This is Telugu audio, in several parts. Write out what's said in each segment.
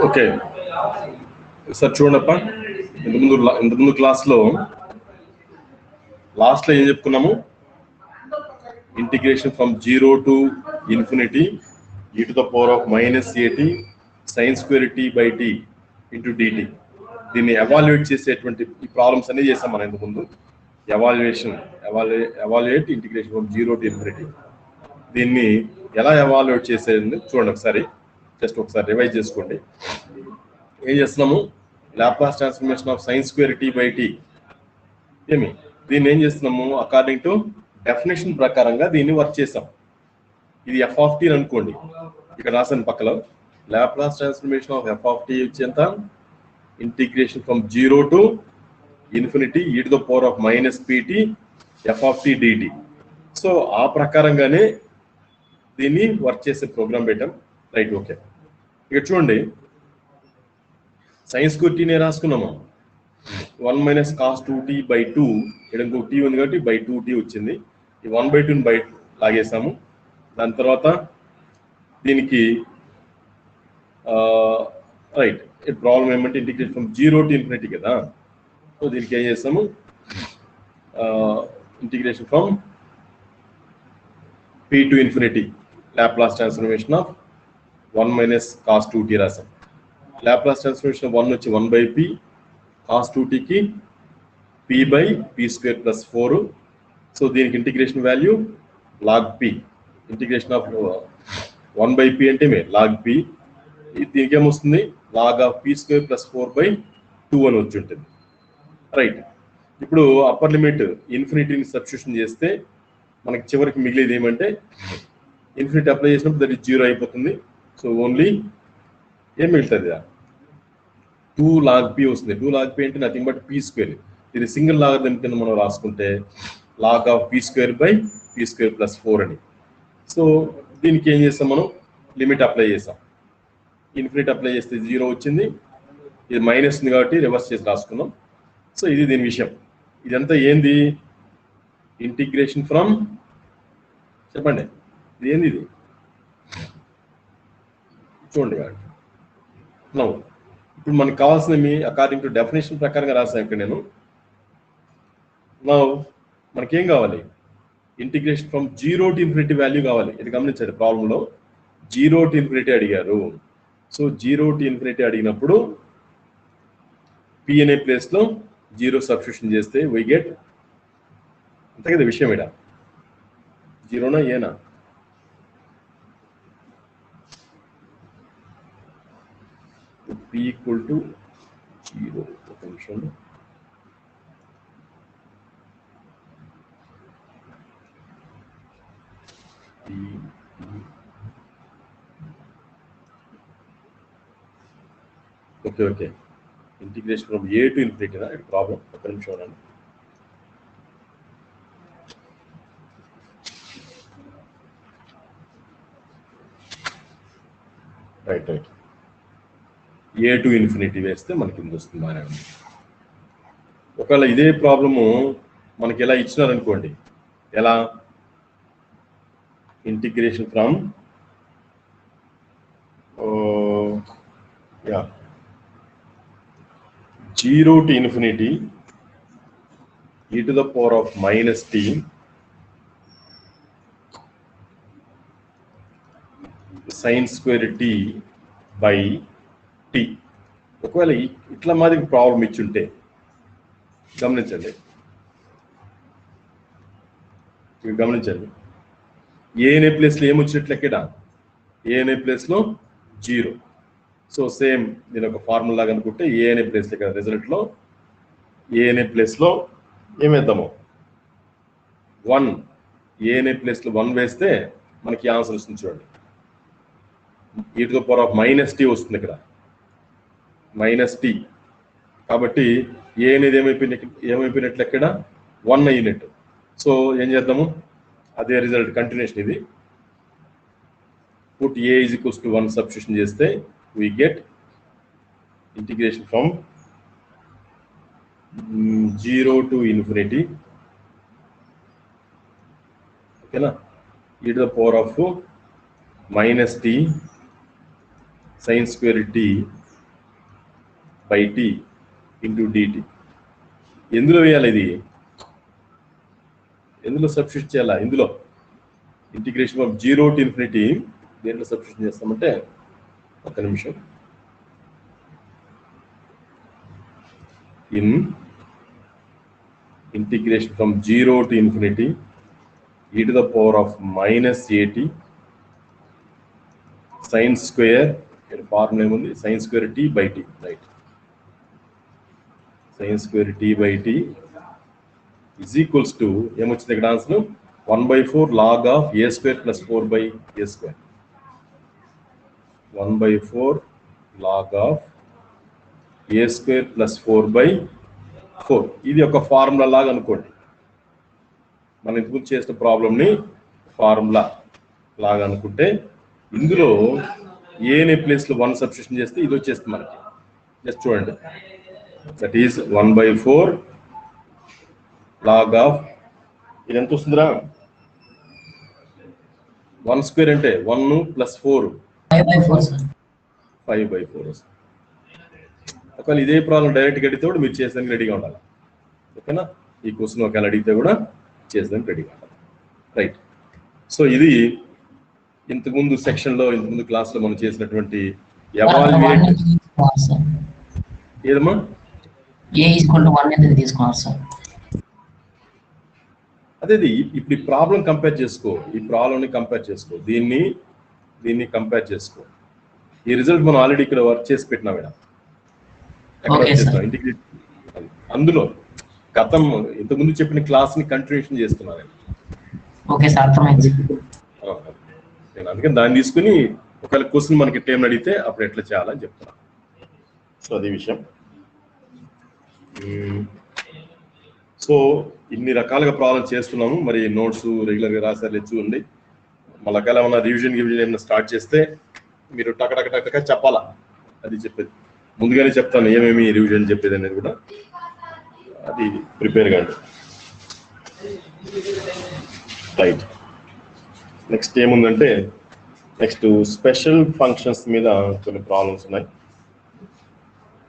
ఓకే సార్ చూడప్ప ఇంతకుముందు క్లాస్లో లాస్ట్లో ఏం చెప్పుకున్నాము? Integration from 0 to infinity e to the power of -at sin square t by t into dt. దీన్ని ఎవాల్యుయేట్ చేసేటువంటి ఈ ప్రాబ్లమ్స్ అన్ని చేసాం మనం ఇంతకుముందు. Evaluate integration from 0 to infinity. దీన్ని ఎలా ఎవాల్యుయేట్ చేసేది చూడండి ఒకసారి, జస్ట్ ఒకసారి రివైజ్ చేసుకోండి. ఏం చేస్తున్నాము? Laplace transformation of sine square t by t. దీన్ని ఏం చేస్తున్నాము? అకార్డింగ్ టు డెఫినేషన్ ప్రకారంగా దీన్ని వర్క్ చేసాం. ఇది ఎఫ్ ఆఫ్ టీ అనుకోండి, ఇక్కడ రాసాను పక్కలో. Laplace transformation of F of t వచ్చేంత integration from 0 to infinity e to the power of -pt f of t dt. So ఆ ప్రకారంగానే దీన్ని వర్క్ చేసే ప్రోగ్రామ్ పెట్టాం. Right, okay. ఇక్కడ చూడండి, science square టీనే రాసుకున్నాము. 1 - cos 2t by 2, ఇక్కడ ఇంకో టీ ఉంది కాబట్టి by 2t వచ్చింది. ఈ 1/2 బయట లాగేసాము. దాని తర్వాత దీనికి రైట్, ప్రాబ్లం ఏమంటే ఇంటిగ్రేషన్ ఫ్రమ్ 0 to infinity కదా. సో దీనికి ఏం చేస్తాము? Integration from p to infinity Laplace transformation of 1 - cos 2t రాసాం. లాప్లాస్ ట్రాన్స్ఫర్మేషన్ 1 వచ్చి 1/p, cos 2t కి p/p² + 4. సో దీనికి integration value log p. Integration of 1/p అంటే log p. దీనికి ఏమొస్తుంది? log of p² + 4/2 అని వచ్చి ఉంటుంది. రైట్, ఇప్పుడు అప్పర్ లిమిట్ ఇన్ఫినిటీని సబ్స్టిట్యూషన్ చేస్తే మనకి చివరికి మిగిలేది ఏమంటే, ఇన్ఫినిటీ అప్లై చేసినప్పుడు దట్ 0 అయిపోతుంది. సో ఓన్లీ ఏం మిగులుతుంది? 2 log p వస్తుంది. 2 log p అంటే నథింగ్ బట్ p². ఇది సింగిల్ లాగరిథం కింద మనం రాసుకుంటే log of p² + 4 అని. సో దీనికి ఏం చేస్తాం? మనం లిమిట్ అప్లై చేసాం. ఇన్ఫినిటీ అప్లై చేస్తే 0 వచ్చింది. ఇది మైనస్ ఉంది కాబట్టి రివర్స్ చేసి రాసుకున్నాం. సో ఇది దీని విషయం. ఇదంతా ఏంది? ఇంటిగ్రేషన్ ఫ్రమ్, చెప్పండి ఇది ఏంది? ఇది చూడండి. నౌ ఇప్పుడు మనకు కావాల్సినవి అకార్డింగ్ టు డెఫినేషన్ ప్రకారంగా రాసాను ఇక్కడ నేను. నౌ మనకేం కావాలి? Integration from 0 to infinity value కావాలి. ఇది గమనించండి, ప్రాబ్లంలో 0 to infinity అడిగారు. సో 0 to infinity అడిగినప్పుడు p అనే ప్లేస్లో 0 సబ్స్టిట్యూషన్ చేస్తే వీ గెట్, అంతే కదా విషయం. ఇక్కడ 0నా ఏనా? p = 0. ఒక నిమిషం. Okay okay, integration from a to infinity నా ఇక్కడ ప్రాబ్లం. ఒక నిమిషం చూడండి. Right right, a to infinity వేస్తే మనకి ఇది వస్తుంది. బాగానే ఉంది. ఒకవేళ ఇదే ప్రాబ్లము మనకి ఎలా ఇచ్చినారనుకోండి, ఎలా? Integration from 0 to infinity e to the power of -t sin square t by t. ఒకవేళ ఇట్లా మాది ప్రాబ్లం ఇచ్చుంటే గమనించండి, ఏ అనే ప్లేస్లో ఏమొచ్చినట్లు ఎక్కడ? ఏ అనే ప్లేస్లో 0. సో సేమ్ దీని ఒక ఫార్ములా అనుకుంటే ఏ అనే ప్లేస్లో ఇక్కడ రిజల్ట్లో ఏ అనే ప్లేస్లో ఏమేద్దాము? 1. ఏ అనే ప్లేస్లో 1 వేస్తే మనకి ఆన్సర్ వస్తుంది. చూడండి, e to the power of -t వస్తుంది ఇక్కడ, -t. కాబట్టి ఏ అనేది ఏమైపోయినట్లు ఎక్కడ? 1 అయినట్టు. సో ఏం చేద్దాము? అదే రిజల్ట్ కంటిన్యూషన్. ఇది పుట్ a = 1 సబ్స్టిట్యూషన్ చేస్తే we get integration from 0 to infinity, ఓకేనా, e to the power of -t sin square t by t into dt. ఎందులో వేయాలి ఇది? ఎందులో సబ్స్టిట్యూట్ చేయాలా? ఇందులో ఇంటిగ్రేషన్ ఆఫ్ 0 to infinity దేంట్లో సబ్స్టిట్యూట్ చేస్తామంటే, ఒక నిమిషం, in integration from 0 to infinity e to the power of minus at sin square, formula ఏముంది, sin square t by t, right? sin square t by t is equals to ఏమొచ్చింది ఇక్కడ answer? 1/4 log of a square plus 4 by a square. 1/4 log of a square plus 4 by 4. ఇది ఒక ఫార్ములా లాగా అనుకోండి. మనం ఇంతకు చేసిన ప్రాబ్లంని ఫార్ములా లాగా అనుకుంటే, ఇందులో ఏనే ప్లేస్లో 1 సబ్స్టిట్యూషన్ చేస్తే ఇది వచ్చేస్తుంది మనకి. జస్ట్ చూడండి, దట్ ఈస్ 1/4 log of, ఇది ఎంత వస్తుందిరా? 1 స్క్వేర్ అంటే 1 + 4 5/4 వస్తుంది. ఒకవేళ ఇదే ప్రాబ్లం డైరెక్ట్గా అడిగితే కూడా మీరు చేసేదానికి రెడీగా ఉండాలి. ఓకేనా? ఈ క్వశ్చన్ ఒకవేళ అడిగితే కూడా చేసేదానికి రెడీగా ఉండాలి. రైట్. సో ఇది ఇంతకుముందు సెక్షన్లో, ఇంతకుముందు క్లాస్లో మనం చేసినటువంటి ఎవాల్యుయేట్. ఏదమ్మా? అదే ఇప్పుడు ఈ ప్రాబ్లం కంపేర్ చేసుకో, ఈ ప్రాబ్లంని కంపేర్ చేసుకో, దీన్ని కంపేర్ చేసుకో. ఈ రిజల్ట్ మనం ఆల్రెడీ ఇక్కడ వర్క్ చేసి పెట్టినాం. అందులో గతం ఇంతకుముందు చెప్పిన క్లాస్ ని కంటిన్యూషన్ చేస్తున్నాను. నేను అందుకని దాన్ని తీసుకుని ఒకవేళ క్వశ్చన్ మనకి టైం అడిగితే అప్పుడు ఎట్లా చేయాలని చెప్తున్నాను. సో అది విషయం. సో ఇన్ని రకాలుగా ప్రాబ్లం చేస్తున్నాము. మరి నోట్స్ రెగ్యులర్గా రాసారు చూడండి. మళ్ళీ ఏమైనా రివిజన్ ఏమైనా స్టార్ట్ చేస్తే మీరు టక చెప్పాలా, అది చెప్పేది ముందుగానే చెప్తాను, ఏమేమి రివిజన్ చెప్పేది అనేది కూడా, అది ప్రిపేర్ కాండి. రైట్. నెక్స్ట్ ఏముందంటే, నెక్స్ట్ స్పెషల్ ఫంక్షన్స్ మీద కొన్ని ప్రాబ్లమ్స్ ఉన్నాయి.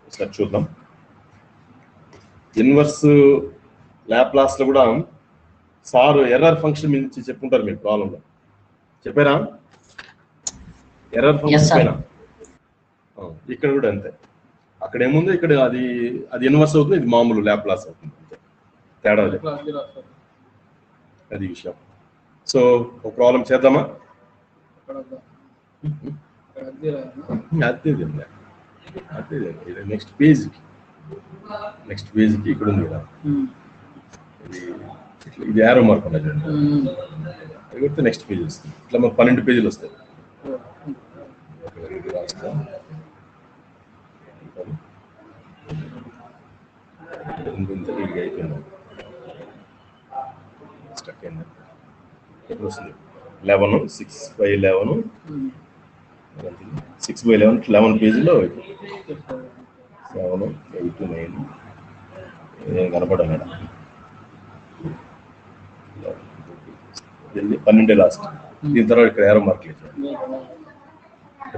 ఒకసారి చూద్దాం. ఇన్వర్స్ లాప్లాస్లో కూడా సార్ ఎర్రర్ ఫంక్షన్ మీద నుంచి చెప్పుకుంటారు మీరు ప్రాబ్లంలో. చెప్పారా ఎర్రర్ ఫంక్షన్ పైన? ఇక్కడ కూడా అంతే. అక్కడ ఏముంది, ఇక్కడ అది ఇన్వర్స్ అవుతుంది, ఇది మామూలు లాప్లాస్ అవుతుంది. తేడా అది విషయం. సో ఒక ప్రాబ్లం చేద్దామా? అదే నెక్స్ట్ పేజ్కి ఇక్కడ ఉంది కదా, ఇది యారో మార్క్ ఉన్నది. అది కొడితే నెక్స్ట్ పేజ్ వస్తుంది. ఇట్లా మనకు 12 పేజీలు వస్తాయి. స్టక్ అయింది. ఎప్పుడు వస్తుంది? 11 6/11 6/11 11 పేజీలో 7 8 9 కనపడాలి. 12 లాస్ట్. దీని తర్వాత ఇక్కడ యారో మార్క్ లేదు.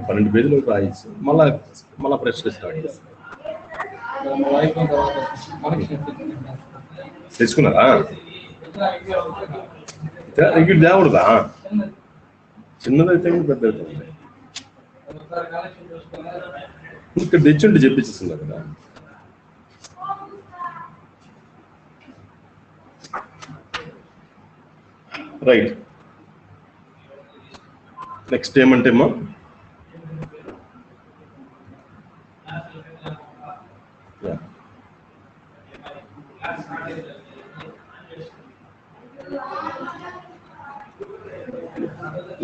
12 పేజీలు రాయచ్చు. మళ్ళా ఫ్రెష్ స్టార్ట్ చేస్తాం. తెచ్చుకున్నారా? ఇక్కడ తేవడదా? చిన్నదైతే పెద్ద అవుతుంది. ఇక్కడ తెచ్చుంటే చెప్పించేస్తున్నారు కదా. రైట్. నెక్స్ట్ ఏమంటే అమ్మా,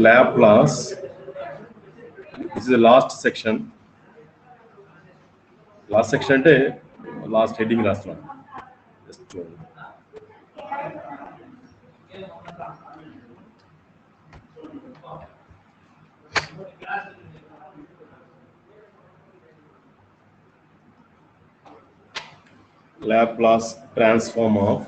Laplace. This is the last section. Last section అంటే లాస్ట్ హెడ్డింగ్ రాస్తున్నాను. జస్ట్ చూడండి. Laplace transform of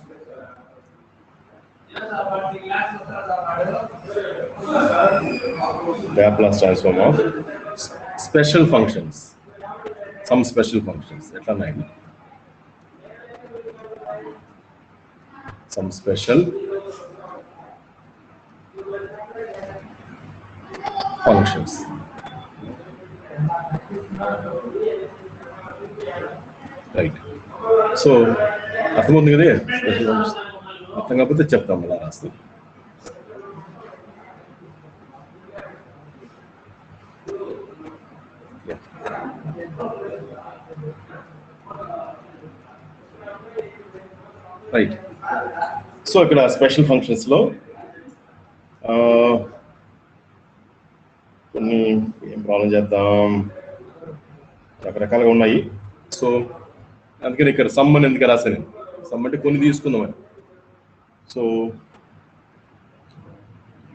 special functions, some special functions ఎట్లా ఉన్నాయండి? Some special functions. Right. So అర్థమవుతుంది కదా? స్పెషల్ ఫంక్షన్స్ అర్థం కాకపోతే చెప్తాం, అలా రాస్తాం. రైట్. సో ఇక్కడ స్పెషల్ ఫంక్షన్స్లో కొన్ని ఏం ప్రాబ్లం చేద్దాం, రకరకాలుగా ఉన్నాయి. సో అందుకని ఇక్కడ సమ్ అని ఎందుకు రాశాను? సమ్ అంటే కొన్ని తీసుకుందామని. So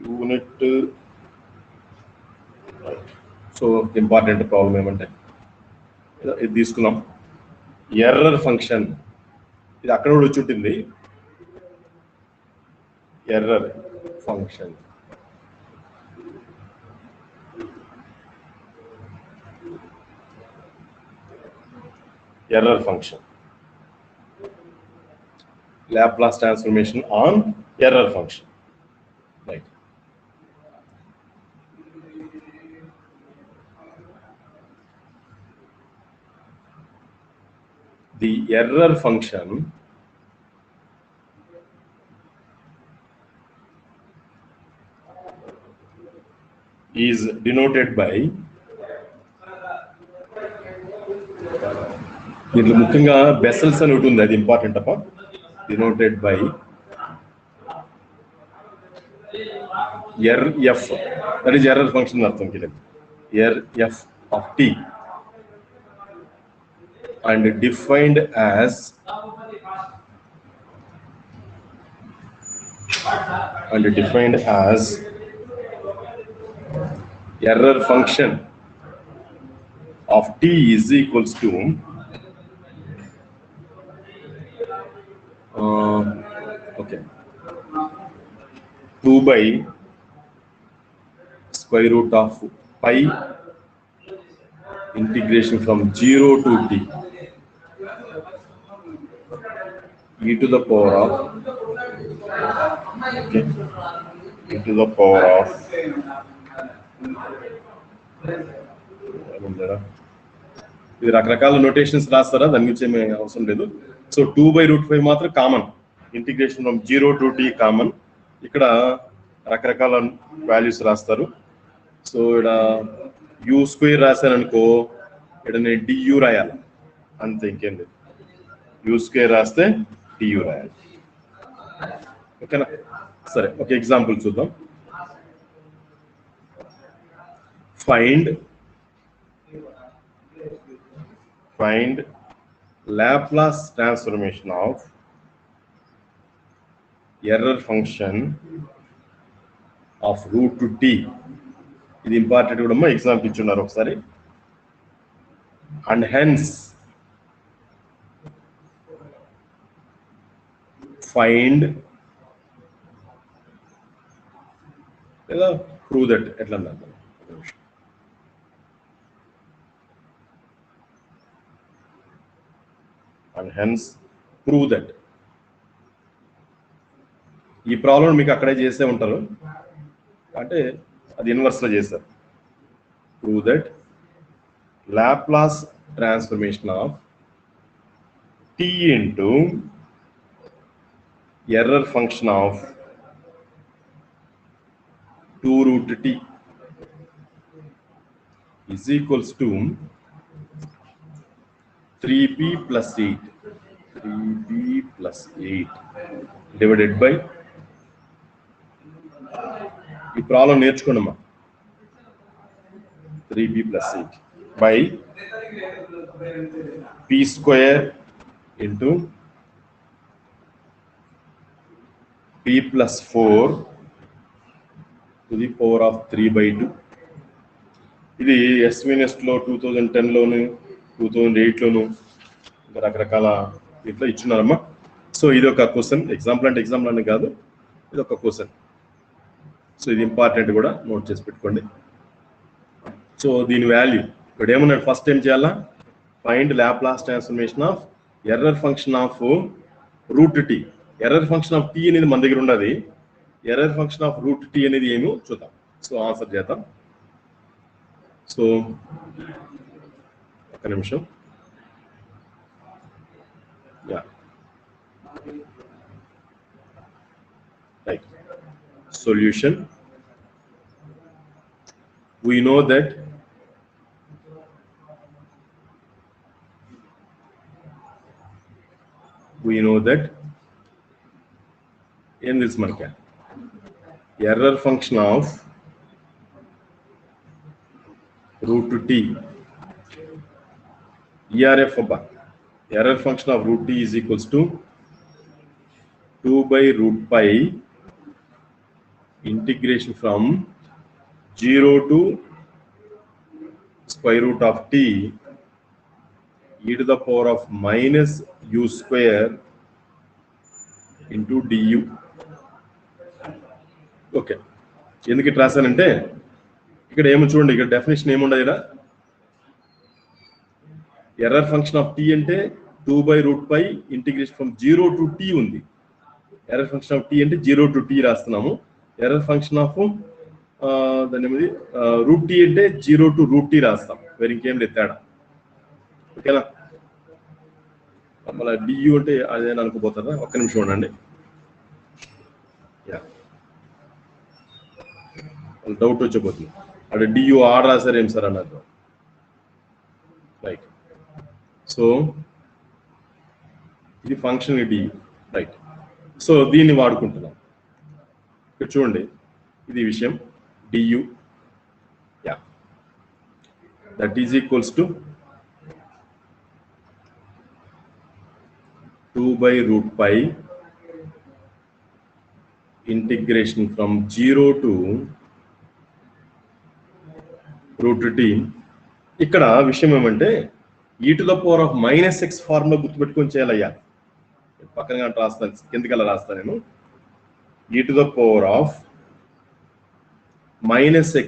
unit, so important problem ఏమంటే ఇది తీసుకున్నాం, ఎర్రర్ ఫంక్షన్. ఇది అక్కడ కూడా వచ్చి ఉంటుంది, error function. Error function, Laplace transformation on error function, right? The error function is denoted by, దీంట్లో ముఖ్యంగా బెసెల్స్ అని ఉంటుంది, అది ఇంపార్టెంట్ అప్ప. denoted by RF, that is error function అర్థం కింద, RF of t, and defined as error function of t is equals to okay, 2 by square root of pi integration from 0 to t e to the power of, okay, e to the power of ఇది రకరకాల నోటేషన్స్ రాస్తారా, దాని గురించి ఏమీ అవసరం లేదు. సో 2/√5 మాత్రం common, integration from 0 to t common. ఇక్కడ రకరకాల వాల్యూస్ రాస్తారు. సో ఇక్కడ యూ స్క్వేర్ రాశాను అనుకో, ఇక్కడ నేను డియూ రాయాలి అంతే, ఇంకేం లేదు. యూ స్క్వేర్ రాస్తే డియూ రాయాలి, ఓకేనా? సరే, ఒక ఎగ్జాంపుల్ చూద్దాం. find Laplace transformation of error function of root to t. ఇది ఇంపార్టెంట్ కూడా అమ్మా, ఎగ్జాంపుల్ ఇచ్చున్నారు ఒకసారి. and hence find లేదా prove that, ఎట్లా అన్నారు? and hence prove that. ఈ ప్రాబ్లం మీకు అక్కడే చేసే ఉంటారు, అంటే అది ఇన్వర్స్ లో చేస్తారు. prove that Laplace transformation of t into error function of 2√t is equals to 3p plus 8 divided by, ఈ problem నేర్చుకోండమ్మా, 3p plus 8 by p square into p plus 4 to the power of 3/2. ఇది ఎస్విఎన్ఎస్ లో 2010 లోను 2008 లోను రకరకాల ఇట్లా ఇచ్చున్నారమ్మా. సో ఇది ఒక క్వశ్చన్, ఎగ్జాంపుల్ అంటే ఎగ్జాంపుల్ అని కాదు, ఇది ఒక క్వశ్చన్. సో ఇది ఇంపార్టెంట్ కూడా నోట్ చేసి పెట్టుకోండి. సో దీని వాల్యూ ఇప్పుడు ఏమన్నాడు, ఫస్ట్ ఏం చేయాలా, find Laplace transformation of error function of root t. Error function of t అనేది మన దగ్గర ఉండదు, error function of root t అనేది ఏమో చూద్దాం. సో ఆన్సర్ చేద్దాం. సో ఒక నిమిషం. Yeah right. Solution. We know that in this market error function of root t ERF above error function of root t is equals to 2 by root pi integration from 0 to square root of t e to the power of minus u square into du. Okay, ఎందుకు ఇట్లా రాశానంటే ఇక్కడ ఏమో చూడండి, ఇక్కడ డెఫినేషన్ ఏముండదు. ఇక్కడ ఎర్రర్ ఫంక్షన్ ఆఫ్ టీ అంటే 2 by root pi integration from 0 to t ఉంది. ఎర్రర్ ఫంక్షన్ ఆఫ్ టీ అంటే 0 to t రాస్తున్నాము. ఎర్రర్ ఫంక్షన్ ఆఫ్ దాని ఏమిది రూట్ టీ అంటే 0 to root t రాస్తాం, వేరే ఇంకేం లేదు తేడా. ఓకేనా, మళ్ళీ డియు అంటే అదేనా అనుకోపోతారా? ఒక్క నిమిషం ఉండండి. డౌట్ వచ్చేపోతుంది, అక్కడ డియు ఆర్ రాశారు ఏం సార్ అన్నారు. రైట్. సో ఇది ఫంక్షన్ డియు. రైట్. సో దీన్ని వాడుకుంటున్నాం. ఇక్కడ చూడండి, ఇది విషయం. du that is equals to 2 by root pi integration from 0 to root t. ఇక్కడ విషయం ఏమంటే e to the power of minus x formula గుర్తుపెట్టుకొని చేయాలయ్యా. పక్కన రాస్తాను, కిందకల్లా రాస్తాను నేను. e to the power of minus x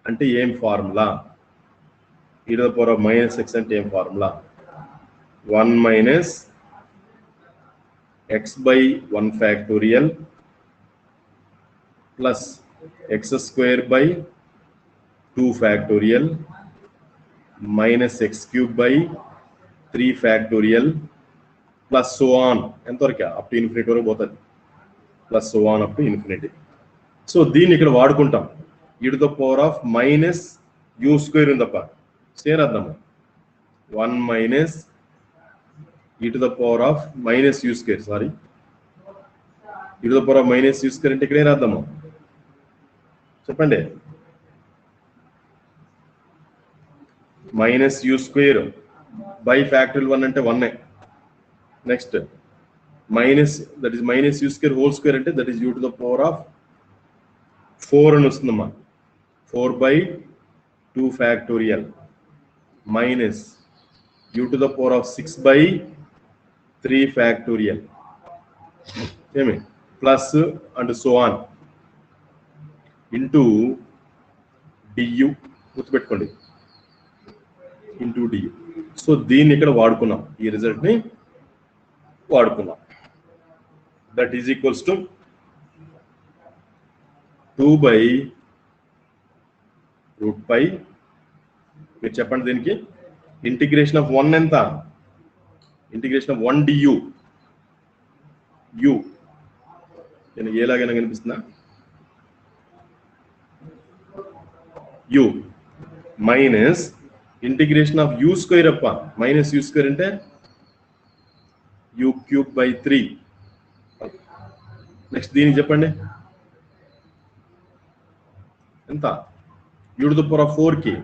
అంటే ఏం formula? e to the power of minus x అంటే ఏం formula? 1 minus x by 1 factorial plus x square by 2 factorial minus x cube by 3 factorial plus so on. ఎంతవరకు? అప్ టు ఇన్ఫినిటీ వరకు పోతుంది. Plus so on up to infinity. So దీన్ని ఇక్కడ వాడుకుంటాం. e to the power of minus u square ఉందప్ప, సేర్ అర్థము. 1 minus e to the power of minus u square, sorry, e to the power of minus u square అంటే ఇక్కడ ఏం రాద్దాము చెప్పండి? Minus u square by factorial 1 అంటే 1. Next minus, that is minus u square whole square అంటే that is u to the power of 4 అని వస్తుందమ్మా. 4 by 2 factorial minus u to the power of 6 by 3 factorial ఏమి plus and so on into du. గుర్తుపెట్టుకోండి, ఇంటూ du. సో దీన్ని ఇక్కడ వాడుకున్నాం, ఈ రిజల్ట్ ని వాడుకున్నాం. That is equals to 2 by root pi. మీరు చెప్పండి దీనికి ఇంటిగ్రేషన్ ఆఫ్ 1 ఎంత? ఇంటిగ్రేషన్ ఆఫ్ 1 du u నేను ఏలాగైనా కనిపిస్తుందా? u minus integration of u square అప్ప, మైనస్ u స్క్వేర్ అంటే u క్యూబ్ బై 3. నెక్స్ట్ దీనికి చెప్పండి ఎంత? u to the power of 4 కి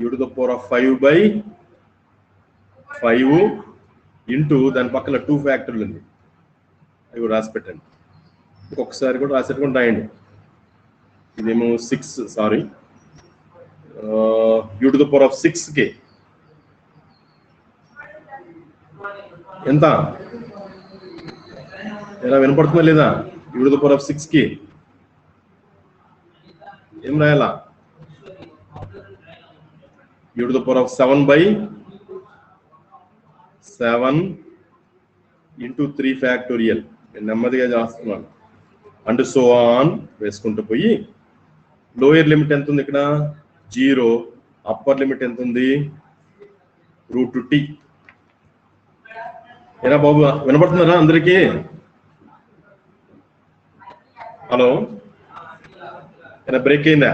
u to the power of 5 by 5 into దాని పక్కన 2 ఫ్యాక్టర్లు ఉంది, అవి రాసి పెట్టండి. ఇంకొకసారి కూడా రాసేట్టుకొని రాయండి. ఇదేమో 6, sorry, u to the power of 6 కి ఎంత? ఎలా వినపడుతుందా లేదా? u to the power of 6 కి ఏం రాయాలా? u to the power of 7/7 into 3 factorial నెమ్మదిగా చేస్తున్నాను అండ్ సో ఆన్ వేసుకుంటూ పోయి లోయర్ లిమిట్ ఎంత ఉంది ఇక్కడ 0, అప్పర్ లిమిట్ ఎంత ఉంది √t. ఏనా బాబు వినపడుతున్నారా అందరికీ? హలో, ఏనా బ్రేక్ అయిందా?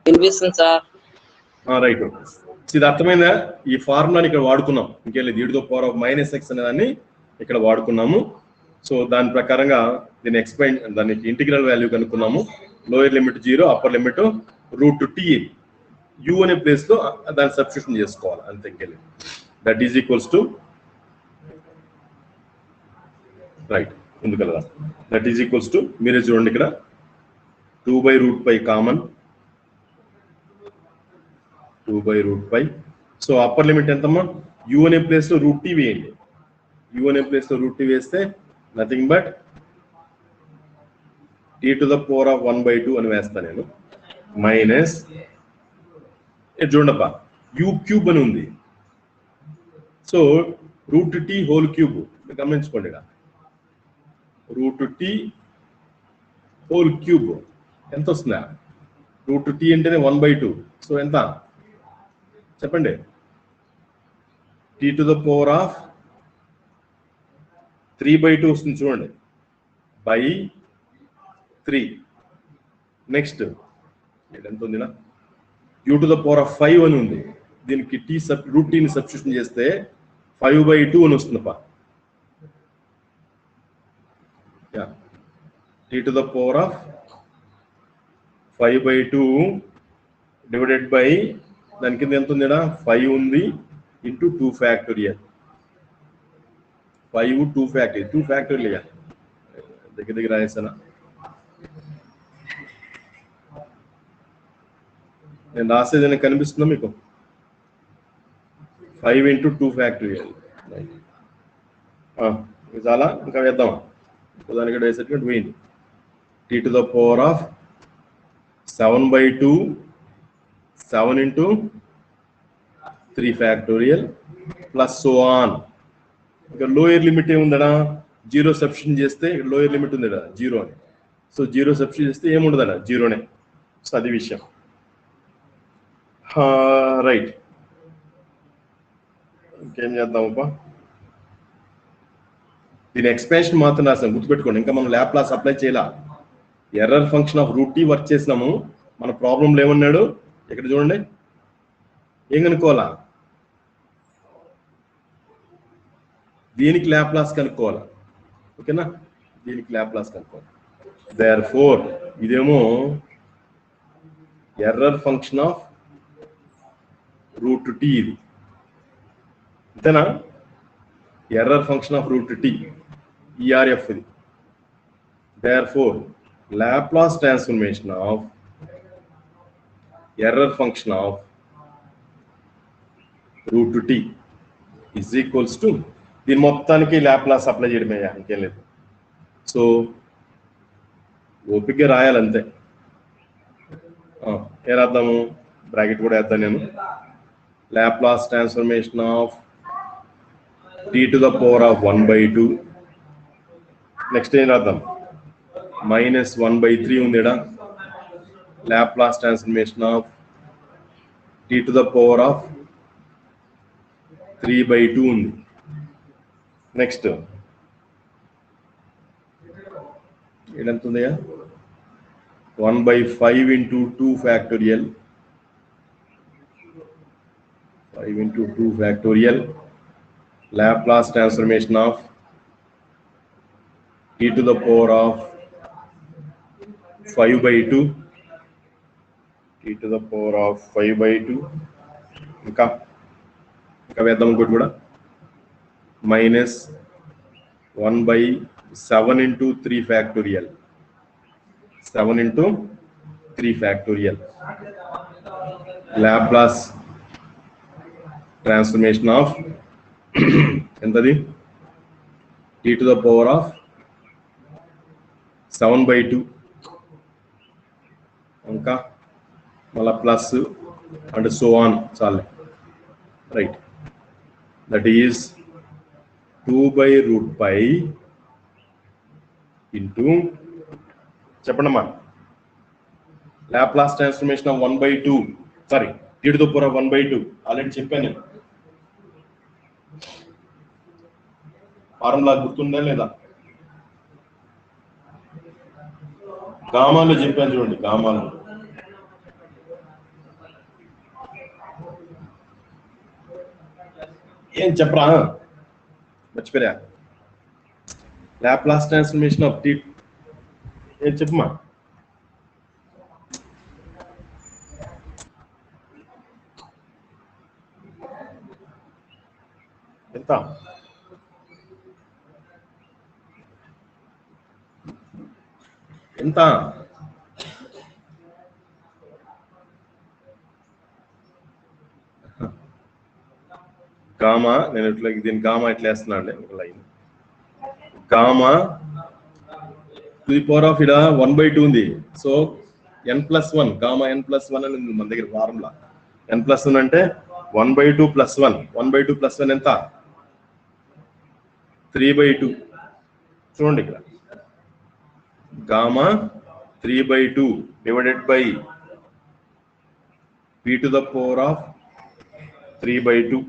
వినిపిస్తుంది సార్. రైట్, ఇది అర్థమైందా? ఈ ఫార్ములాని ఇక్కడ వాడుకున్నాం, ఇంకేం లేదు. e to the power of -x అనే దాన్ని ఇక్కడ వాడుకున్నాము. సో దాని ప్రకారంగా దీన్ని దానికి ఇంటిగ్రల్ వాల్యూ కనుక్కున్నాము. Lower limit 0, upper limit √t. u అనే ప్లేస్ లో దాన్ని సబ్స్టిట్యూషన్ చేసుకోవాలి అంతే, ఇంకేం లేదు. That is equals to right ఎందుకలా దట్ ఈజ్ ఈక్వల్స్ టు మీరే చూడండి ఇక్కడ 2/√π కామన్, 2/√π. సో అప్పర్ లిమిట్ ఎంతమ్మా? u అనే ప్లేస్ లో √t వేయండి. u అనే ప్లేస్ లో √t వేస్తే nothing but t to the power of 1/2 అని వేస్తాను నేను. మైనస్ చూడప్ప u³ అని ఉంది. సో √t హోల్ క్యూబ్ గమనించుకోండి, ఇక్కడ √t హోల్ క్యూబ్ ఎంత వస్తుందా? √t అంటేనే 1/2. సో ఎంత చెప్పండి? t to the power of 3/2 వస్తుంది చూడండి, బై 3. నెక్స్ట్ ఎంత ఉందినా? u to the power of 5 అని ఉంది. దీనికి √t ని సబ్స్టిట్యూషన్ చేస్తే 5/2 అని వస్తుంది. t to the power of 5/2 divided by దాని కింద ఎంత ఉంది? 5 ఉంది ఇంటూ 2 ఫ్యాక్టోరియల్. 5 2 ఫ్యాక్టోరియల్ దగ్గర రాసేసానా? నేను రాసేది కనిపిస్తుందా మీకు? 5 × 2 ఫ్యాక్టోరియల్. చాలా ఇంకా వేద్దాం, దానికి వేసేటువంటి పోయింది. t to the power of 7/2 7 × 3 factorial plus so on. ఇక లోయర్ లిమిట్ ఏముందడా? 0 సబ్స్టిట్యూషన్ చేస్తే లోయర్ లిమిట్ ఉంది కదా 0 అని. సో 0 సబ్స్టిట్యూషన్ చేస్తే ఏముండదట? 0నే. సో అది విషయం. రైట్, ఇంకేం చేద్దామప్పా? దీని ఎక్స్పాన్షన్ మాత్రం రాసాం, గుర్తుపెట్టుకోండి. ఇంకా మనం ల్యాప్లాస్ అప్లై చేయాల. Error function of √t work చేసినాము. మన ప్రాబ్లంలో ఏమన్నాడు ఇక్కడ చూడండి, ఏం కనుక్కోవాలా? దీనికి ల్యాప్లాస్ కనుక్కోవాలా. ఓకేనా? దీనికి ల్యాప్లాస్ కనుక్కోవాలి. దేర్ఫోర్ ఇదేమో ఎర్రర్ ఫంక్షన్ ఆఫ్ √t, ఇది అంతేనా? Error function of √t ERF ఇది. Therefore Laplace transformation of error function of √t is equals to దీని మొత్తానికి లాప్లాస్ అప్లై చేయడమే, ఇంకేం లేదు. సో ఓపిక రాయాలంతే. ఏ రాద్దాము? బ్రాకెట్ కూడా వేద్దాను నేను. Laplace transformation of t to the power of 1/2. Next ఏం రాద్దాం? -1/3 ఉంది ఇక్కడ. Laplace transformation of t to the power of 3/2 ఉంది. నెక్స్ట్ ఎంత ఉంది? 1/5 × 2 factorial. 5 × 2 factorial Laplace transformation of t to the power of 5/2. t to the power of 5/2. ఇంకా వేద్దాం ఇంకోటి కూడా. -1/7 × 3 factorial. 7 × 3 factorial Laplace transformation of ఎంతది? t to the power of 7/2. ఇంకా మళ్ళా plus and so on. Right. That is 2 by root pi into చెప్పండమ్మా Laplace transformation of 1 by 2. Sorry, t to the power of 1 by 2. Already చెప్పాను నేను. ఫార్ములా గుర్తుందా లేదా? గామాలో చెప్పాను చూడండి, గామాలో. ఏం చెప్పరా? మర్చిపోయా. Laplace transformation of t. ఏం చెప్పమా? ఎంత? ఎంత? గామా, నేను ఇట్లా దీని గామా ఇట్లా వేస్తున్నాను line. Gamma to the power of ఇడ 1 by 2 ఉంది. సో n+1, గామా n+1 అని ఉంది మన దగ్గర ఫార్ములా. n+1 అంటే 1 by 2 + 1. 1 by 2 + 1 ఎంత? 3 by 2. చూడండి ఇక్కడ gamma 3 by 2 divided by p to the power of 3 by 2.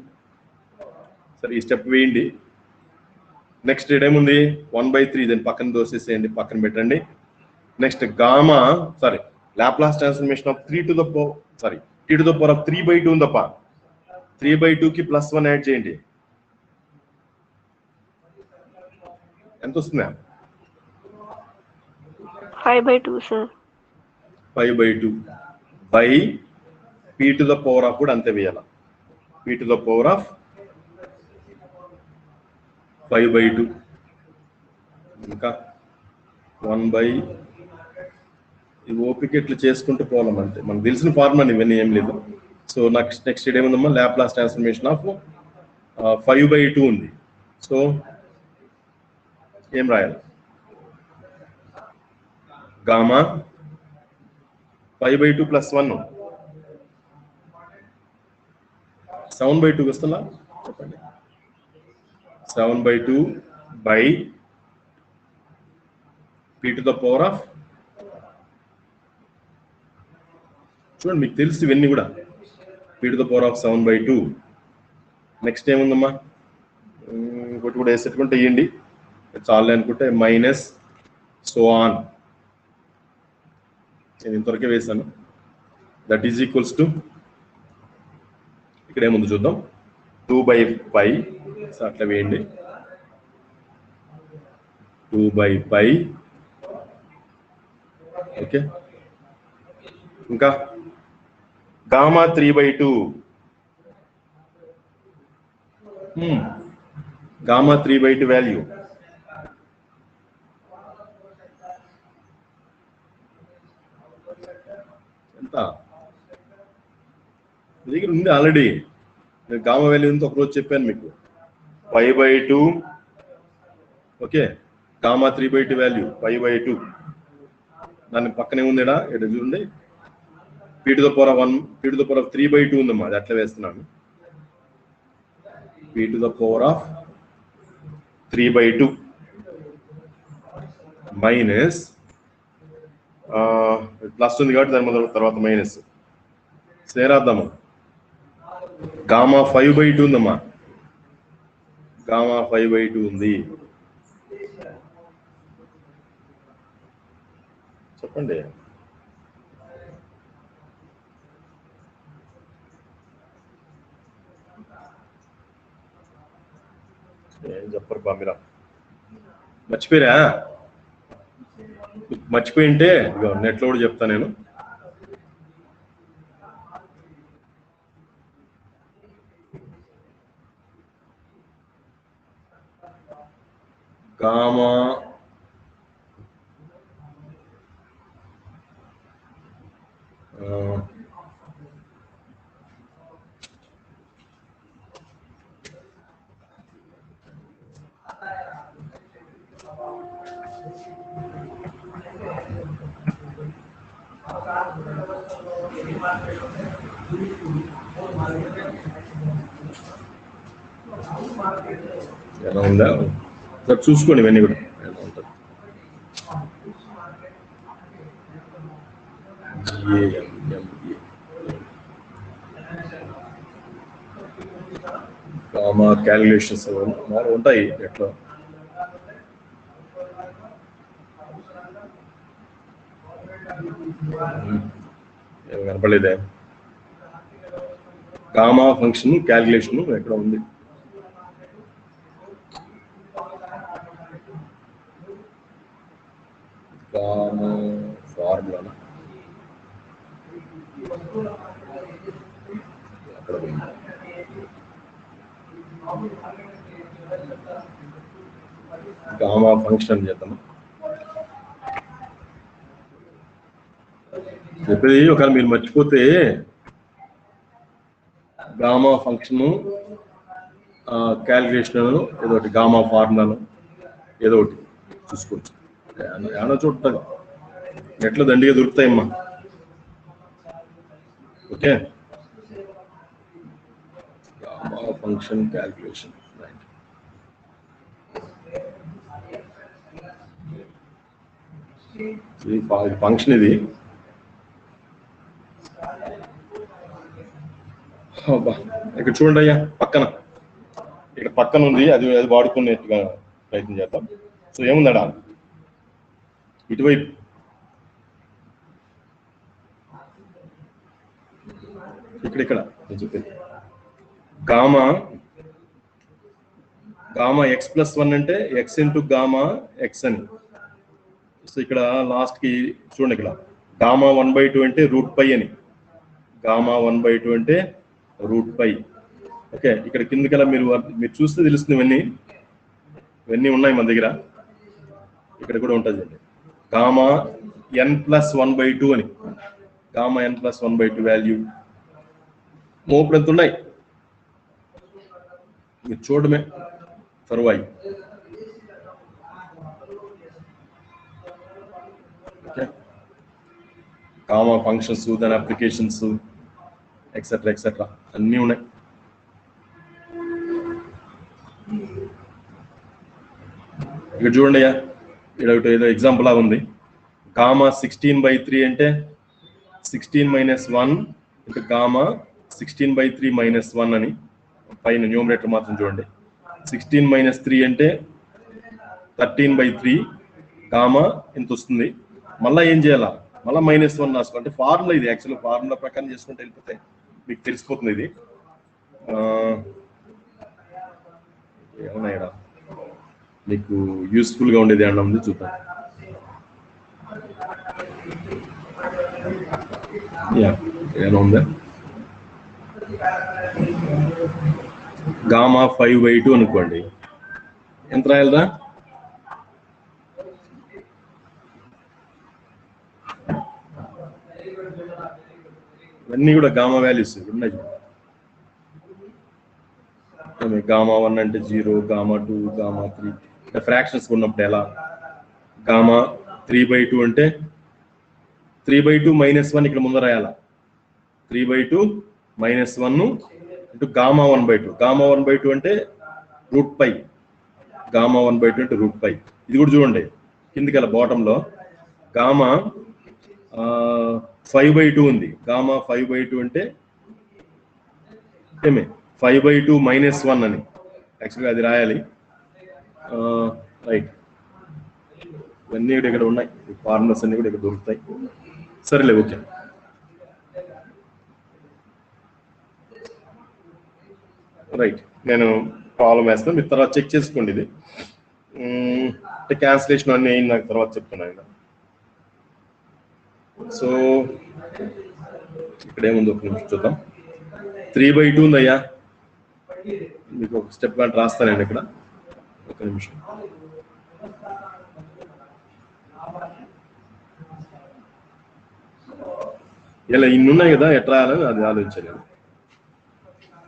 సరే, ఈ స్టెప్ వేయండి. నెక్స్ట్ ఏముంది? 1 by 3. దాన్ని పక్కన దోసేసేయండి, పక్కన పెట్టండి. Next gamma Laplace transformation of t to the power of 3 by 2 ఉందప్ప. 3 by 2 కి +1 యాడ్ చేయండి. ఎంత వస్తుంది? 5 by 2 sir. 5 by 2 by p to the power of కూడా అంతే వేయాలి. p to the power of 5 by 2 ఇంకా 1 by ఈ ఓపిక ఇట్లా చేసుకుంటూ పోవాలం అంతే. మనకు తెలిసిన ఫార్ములా ఇవన్నీ ఏం లేదు. సో నెక్స్ట్ ఏముందమ్మా? లాప్లాస్ ట్రాన్స్ఫర్మేషన్ ఆఫ్ 5 by 2 ఉంది. సో ఏం రాయాలి? గామా 5 by 2 + 1 7 by 2 వస్తుందా? చెప్పండి. 7 by 2 by p to the power of, చూడండి మీకు తెలుసు ఇవన్నీ కూడా. p to the power of 7 by 2. Next ఏముందమ్మా? ఇంకోటి కూడా వేసేట్టుకుంటే వేయండి, చాలు అనుకుంటే మైనస్ సో ఆన్. నేను ఇంతవరకే వేసాను. దట్ ఈజ్ ఈక్వల్స్ టు ఇక్కడ ఏముంది చూద్దాం. 2 by pi. అట్లా వేయండి. 2 by pi. ఓకే. ఇంకా gamma 3 by 2. Gamma 3 by 2 value ఎంత? మీ దగ్గర ఉంది ఆల్రెడీ. నేను గామా వాల్యూ ఎంత ఒకరోజు చెప్పాను మీకు. 5 by 2. Okay. Gamma 3 by 2 value 5 by 2. దాని పక్కనే ఉందిడా, ఇక్కడ చూడండి. p to the power of 1, p to the power of 3 by 2 ఉందమ్మా. అది అట్లా వేస్తున్నాను. p to the power of 3 by 2 minus plus ఉంది కాబట్టి దాని తర్వాత మైనస్ సేరాద్దాము. గామా 5 by 2 ఉందమ్మా. గామా 5 by 2 ఉంది. చెప్పండి. ఏం చెప్పరు బా మీరా? మర్చిపోయారా? మర్చిపోయింటే నెట్లో కూడా చెప్తా నేను. గామా ఎలా ఉందా సార్ చూసుకోండి ఇవన్నీ కూడా ఎలా ఉంటుంది. కామా క్యాలిక్యులేషన్స్ ఉంటాయి ఎట్లా ఏం కనపడలేదే. కామా ఫంక్షన్ క్యాలిక్యులేషన్ ఎక్కడ ఉంది? కామా ఫార్ములా అక్కడ గామా ఫంక్షన్ చేద్దాం. చెప్పేది ఒకవేళ మీరు మర్చిపోతే గామా ఫంక్షన్ క్యాలిక్యులేషన్ ఏదో ఒకటి గామా ఫార్ములాను ఏదో ఒకటి చూసుకోవచ్చు. ఏమన్నా చూడటం ఎట్లా దండిగా దొరుకుతాయమ్మా. Okay, gamma function calculation function ఇది. ఇక్కడ చూడండి అయ్యా, పక్కన ఇక్కడ పక్కన ఉంది, అది వాడుకునేట్టుగా ప్రయత్నం చేద్దాం. సో ఏముందడా ఇటువైపు ఇక్కడ చెప్పేది గామా x+1 అంటే x ఇంటూ గామా x అని. సో ఇక్కడ లాస్ట్ కి చూడండి, ఇక్కడ గామా 1/2 అంటే √π అని. గామా 1/2 అంటే √π. ఓకే, ఇక్కడ కిందకలా మీరు చూస్తే తెలుస్తుంది. ఇవన్నీ ఉన్నాయి మన దగ్గర. ఇక్కడ కూడా ఉంటుంది గామా n+1/2 అని. గామా n+1/2 వాల్యూ మోపుడు ఎంత ఉన్నాయి మీరు చూడమే తరువాయి. ఓకే, గామా ఫంక్షన్స్, దాని అప్లికేషన్స్ ఎక్సెట్రా ఎక్సెట్రా అన్నీ ఉన్నాయి. ఇక్కడ చూడండి అయ్యా, ఇక్కడ ఏదో ఎగ్జాంపుల్ లాగా ఉంది. గామా 16/3 అంటే 16 - 1 ఇంటూ గామా 16/3 - 1 అని. పైన న్యూమరేటర్ మాత్రం చూడండి. 16 - 3 అంటే 13/3 గామా ఎంత వస్తుంది. మళ్ళీ ఏం చేయాలా, మళ్ళీ -1 రాసుకో. అంటే ఫార్ములా ఇది, యాక్చువల్ ఫార్ములా ప్రకారం చేసుకుంటే వెళ్ళిపోతే మీకు తెలిసిపోతుంది. ఇది ఏమన్నా ఇక్కడ మీకు యూస్ఫుల్ గా ఉండేది ఏమన్నా ఉంది చూద్దాం. ఏమన్నా ఉందా? గామా 5/2 అనుకోండి, ఎంత రాయాలరా? ఇవన్నీ కూడా గామా వాల్యూస్ ఉన్నాయి. గామా 1 అంటే 0, గామా 2, గామా 3 ఫ్రాక్షన్స్ ఉన్నప్పుడు ఎలా? గామా 3/2 అంటే 3/2 - 1 ఇక్కడ ముందర రాయాలా. 3/2 - 1 ఇంటూ గామా 1/2. గామా 1/2 అంటే √π. గామా 1/2 అంటే √π. ఇది కూడా చూడండి కిందికి బాటంలో గామా 5/2 ఉంది. గామా 5/2 అంటే ఏమే 5/2 - 1 అని యాక్చువల్గా అది రాయాలి. రైట్, ఇవన్నీ కూడా ఇక్కడ ఉన్నాయి. ఫార్ములాస్ అన్ని కూడా ఇక్కడ దొరుకుతాయి. సరేలే, ఓకే. రైట్, నేను ప్రాబ్లం వేస్తాను, మీరు తర్వాత చెక్ చేసుకోండి. ఇది క్యాన్సిలేషన్ అన్నీ అయింది, నాకు తర్వాత చెప్తున్నాను. సో ఇక్కడ ఏముంది ఒక నిమిషం చూద్దాం. 3/2 ఉందయ్యా, మీకు ఒక స్టెప్ కానీ రాస్తానండి ఇక్కడ. ఒక నిమిషం. ఇలా ఇన్ని ఉన్నాయి కదా, ఎట్లా రాయాలని అది ఆలోచించాను.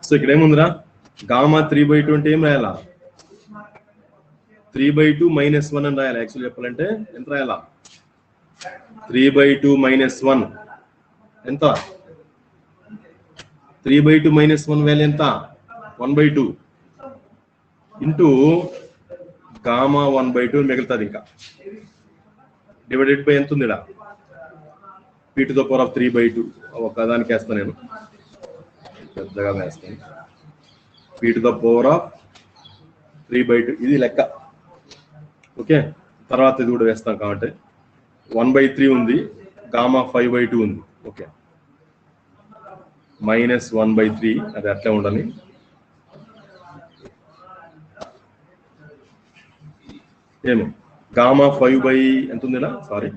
సో ఇక్కడ ఏముందిరా, గామా 3/2 అంటే ఏం రాయాలా? 3/2 - 1 అని రాయాలి. యాక్చువల్ చెప్పాలంటే ఎంత రాయాలా? 3/2 - 1 ఎంత? 3/2 మైనస్ 1 వాల్యూ ఎంత 1/2 ఇంటూ గామా 1/2 మిగులుతుంది ఇంకా డివైడెడ్ బై ఎంత ఉంది ఇక్కడ p to the power of 3/2 ఒక దానికి వేస్తాను నేను పెద్దగా వేస్తాను p to the power of 3/2 ఇది లెక్క ఓకే తర్వాత ఇది కూడా వేస్తాం కాబట్టి 1/3 ఉంది గామా 5/2 ఉంది ఓకే మైనస్ 1/3 అది అట్లే ఉండాలి ఏమో గామా 5 ఎంత ఉంది సారీ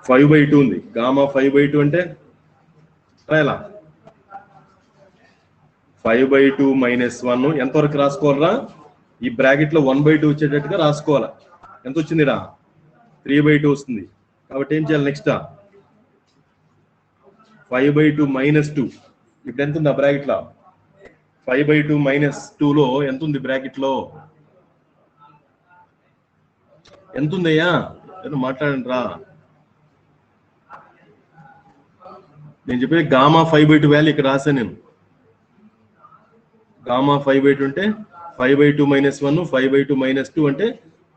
5/2 ఉంది గామా 5/2 అంటే రాయాలా 5/2 మైనస్ 1 ఎంతవరకు రాసుకోవాలరా ఈ బ్రాకెట్ లో 1/2 వచ్చేటట్టుగా రాసుకోవాలా ఎంత వచ్చిందిరా 3/2 వస్తుంది కాబట్టి ఏం చేయాలి నెక్స్ట్ 5/2 మైనస్ 2 ఇప్పుడు ఎంత ఉంది ఆ బ్రాకెట్ లో 5/2 మైనస్ 2 లో ఎంత ఉంది బ్రాకెట్ లో ఎంత ఉందయ్యా ఏదో మాట్లాడండి రా నేను చెప్పే గామా 5/2 వాల్యూ ఇక్కడ రాశాను నేను గామా 5/2 అంటే 5/2 మైనస్ 1 5/2 మైనస్ 2 అంటే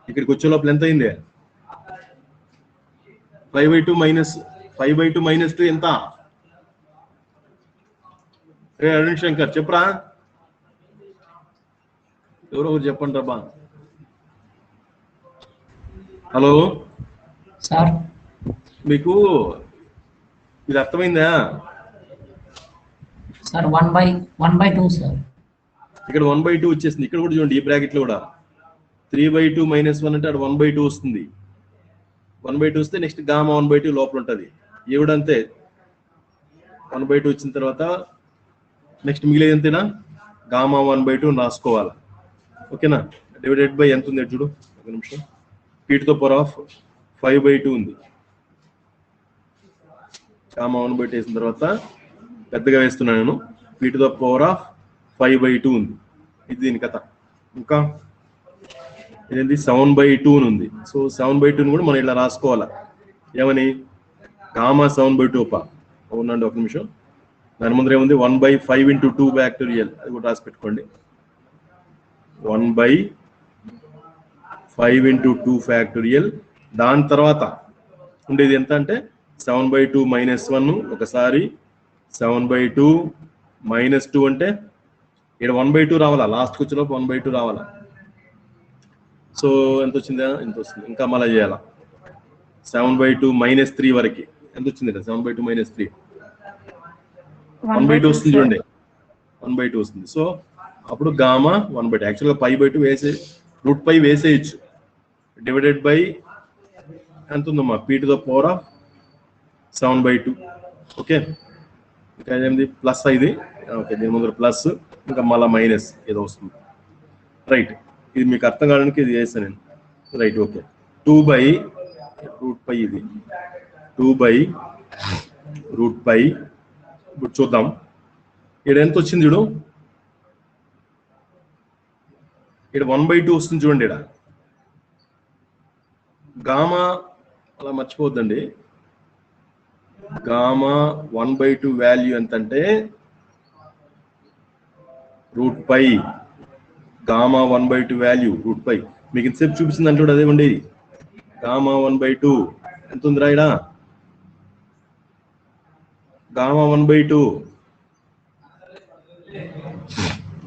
ఇక్కడికి వచ్చే లోపల ఎంత అయింది 5/2 మైనస్ 2 ఎంత అరుణ్ శంకర్ చెప్పరా ఎవరో ఒకరు చెప్పండి రబ్బా హలో సార్ మీకు ఇది అర్థమైందా సార్ 1/2 సార్ ఇక్కడ 1/2 వచ్చేసింది ఇక్కడ కూడా చూడండి ఈ బ్రాకెట్ లో కూడా 3/2 మైనస్ 1 అంటే అక్కడ 1/2 వస్తుంది 1/2 వస్తే నెక్స్ట్ గామా 1/2 లోపల ఉంటుంది ఏవిడంతే 1/2 వచ్చిన తర్వాత నెక్స్ట్ మిగిలేదు ఎంతేనా గామా 1/2 రాసుకోవాలి ఓకేనా డివైడెడ్ బై ఎంత ఉంది చూడు ఒక నిమిషం p to the power of 5/2 ఉంది గామా 1/2 వేసిన తర్వాత పెద్దగా వేస్తున్నాను నేను p to the power of 5/2 ఉంది ఇది దీని కథ ఇంకా ఇదేంటి 7/2 ఉంది సో 7/2 కూడా మనం ఇలా రాసుకోవాలా ఏమని గామా 7/2 అవునండి ఒక నిమిషం దాని ముందర ఏముంది 1/5 into 2 ఫ్యాక్టోరియల్ అది కూడా రాసి పెట్టుకోండి 1/5 into 2 ఫ్యాక్టోరియల్ దాని తర్వాత ఉండేది ఎంత అంటే 7/2 మైనస్ 1 ఒకసారి 7/2 మైనస్ 2 అంటే ఇక్కడ 1/2 రావాలా లాస్ట్కి వచ్చేలోపు 1/2 రావాలా సో ఎంత వచ్చిందా ఎంత వస్తుంది ఇంకా మళ్ళీ చేయాలా 7/2 మైనస్ 3 వరకు ఎంత వచ్చింది 7/2 మైనస్ 3 1/2 వస్తుంది చూడండి 1/2 వస్తుంది సో అప్పుడు గామా 1/2 యాక్చువల్గా 5/2 వేసే రూట్ పై వేసేయచ్చు డివైడెడ్ బై ఎంత ఉందమ్మా p to the power of 7/2 okay ఇంకా ఏంది ప్లస్ ఇది ఓకే దీని ముందర ప్లస్ ఇంకా మళ్ళీ మైనస్ ఏదో వస్తుంది రైట్ ఇది మీకు అర్థం కావడానికి ఇది చేస్తాను నేను రైట్ ఓకే 2/√π ఇది 2/√π ఇప్పుడు చూద్దాం ఇక్కడ ఎంత వచ్చింది చూడు ఇక్కడ 1/2 వస్తుంది చూడండి ఇక్కడ గామా అలా మర్చిపోద్దండి గామా 1/2 వాల్యూ ఎంత అంటే √π గామా 1/2 వాల్యూ √π మీకు ఇంతసేపు చూపిస్తుంది అంటే అదే ఉండేది గామా 1/2 ఎంత ఉంది రాయడా గామా 1/2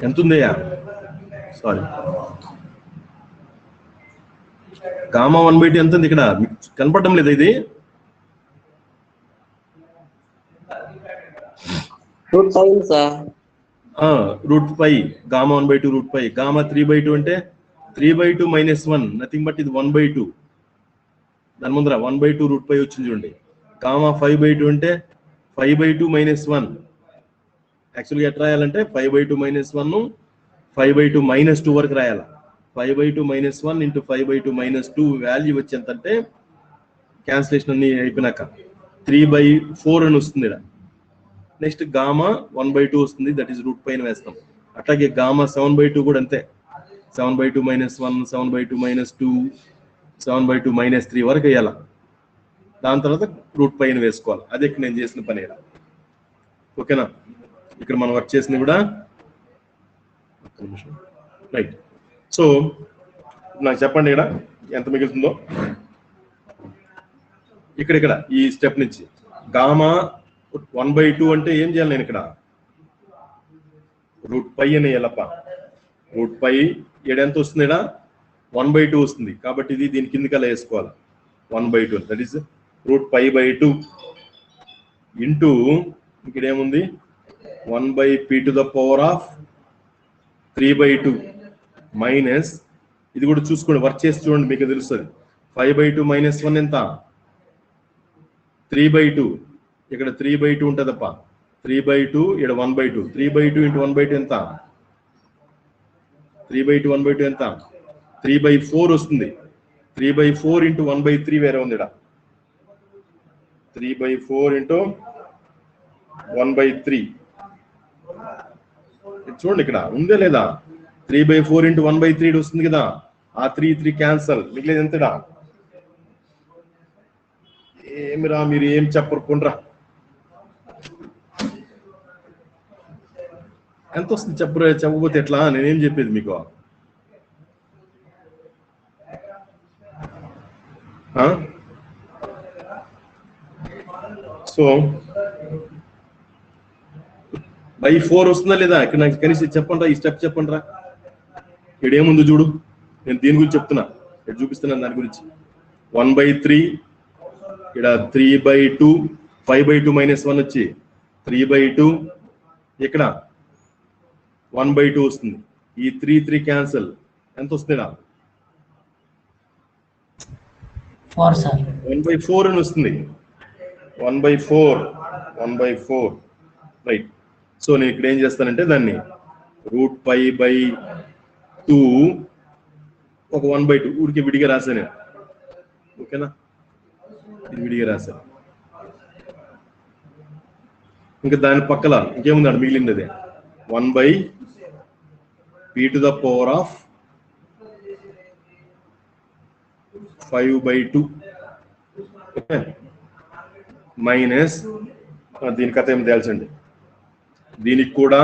ఎంత ఉందయ్యా సారీ గామా 1/2 ఎంత ఉంది ఇక్కడ కనపడడం లేదా ఇది √π గామా 1/2 √π గామా 3/2 అంటే 3/2 మైనస్ 1 నథింగ్ బట్ ఇది 1/2 దాని ముందర 1/2 √π వచ్చింది చూడండి గామా 5/2 అంటే 5/2 మైనస్ 1 యాక్చువల్గా ఎట్లా రాయాలంటే 5/2 మైనస్ 1 5/2 మైనస్ 2 వరకు రాయాలి 5/2 మైనస్ 1 ఇంటూ 5/2 మైనస్ 2 వాల్యూ వచ్చి ఎంత అంటే క్యాన్సిలేషన్ అన్ని అయిపోయినాక 3/4 అని వస్తుంది ఇక్కడ నెక్స్ట్ గామా 1/2 వస్తుంది దట్ ఈస్ √π అని వేస్తాం అట్లాగే గామా 7/2 కూడా అంతే 7/2 మైనస్ 1 7/2 మైనస్ 2 7/2 మైనస్ 3 వరకు వేయాలి దాని తర్వాత √π అని వేసుకోవాలి అదే నేను చేసిన పని ఇక్కడ ఓకేనా ఇక్కడ మనం వర్క్ చేసింది కూడా రైట్. సో నాకు చెప్పండి ఇక్కడ ఎంత మిగులుతుందో. ఇక్కడ ఈ స్టెప్ నుంచి గామా 1/2 అంటే ఏం చేయాలి నేను ఇక్కడ √π అని ఎలప √π ఎంత వస్తుంది ఇక్కడ 1/2 వస్తుంది కాబట్టి ఇది దీని కిందకి అలా వేసుకోవాలి 1/2 దట్ ఈస్ √π/2 ఇంటూ ఇక్కడ ఏముంది 1/p⁻³ మైనస్ ఇది కూడా చూసుకోండి వర్క్ చేసి చూడండి మీకు తెలుస్తుంది 5/2 - 1 ఎంత 3/2 ఇక్కడ 3/2 ఉంటుందప్ప 3/2 ఇక్కడ 1/2 3/2 × 1/2 ఎంత 3/2 1/2 ఎంత 3/4 వస్తుంది 3/4 × 1/3 వేరే ఉంది ఇక్కడ 3/4 × 1/3 చూడండి ఇక్కడ ఉందే లేదా 3/4 × 1/3 వస్తుంది కదా ఆ 3 క్యాన్సల్ మిగిలేదు ఎంతడా ఏమిరా మీరు ఏం చెప్పరుకుండ్రా ఎంత వస్తుంది చెప్పకపోతే ఎట్లా నేనేం చెప్పేది మీకు సో /4 వస్తుందా లేదా ఇక్కడ నాకు కనీసం చెప్పండి ఈ స్టెప్ చెప్పండి రా ఇక్కడ ఏముంది చూడు నేను దీని గురించి చెప్తున్నా ఇక్కడ చూపిస్తున్నాను దాని గురించి 1/3 ఇక్కడ 3/2 5/2 - 1 వచ్చి 3/2 ఇక్కడ 1/2 వస్తుంది ఈ 3 క్యాన్సల్ ఎంత వస్తుంది 4 సార్ 1/4 అని వస్తుంది 1/4 రైట్. సో నేను ఇక్కడ ఏం చేస్తానంటే దాన్ని √π/2 ఒక 1/2 ఊరికి విడిగా రాశాను ఓకేనా ఇది విడిగా రాశాను ఇంకా దాని పక్కల ఇంకేముంది అక్కడ మిగిలింది అదే 1/p⁻5/2 మైనస్ దీని కథ ఏమి తేల్చండి దీనికి కూడా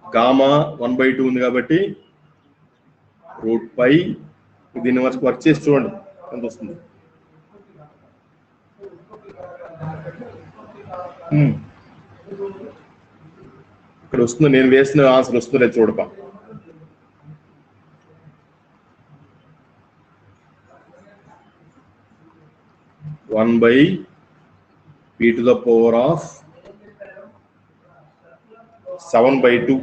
గామా 1/2 ఉంది కాబట్టి √π దీన్ని వర్క్ చేసి చూడండి ఎంత వస్తుంది ఇక్కడ వస్తుంది నేను వేసిన ఆన్సర్ వస్తుందే చూడక (1/p⁻7/2)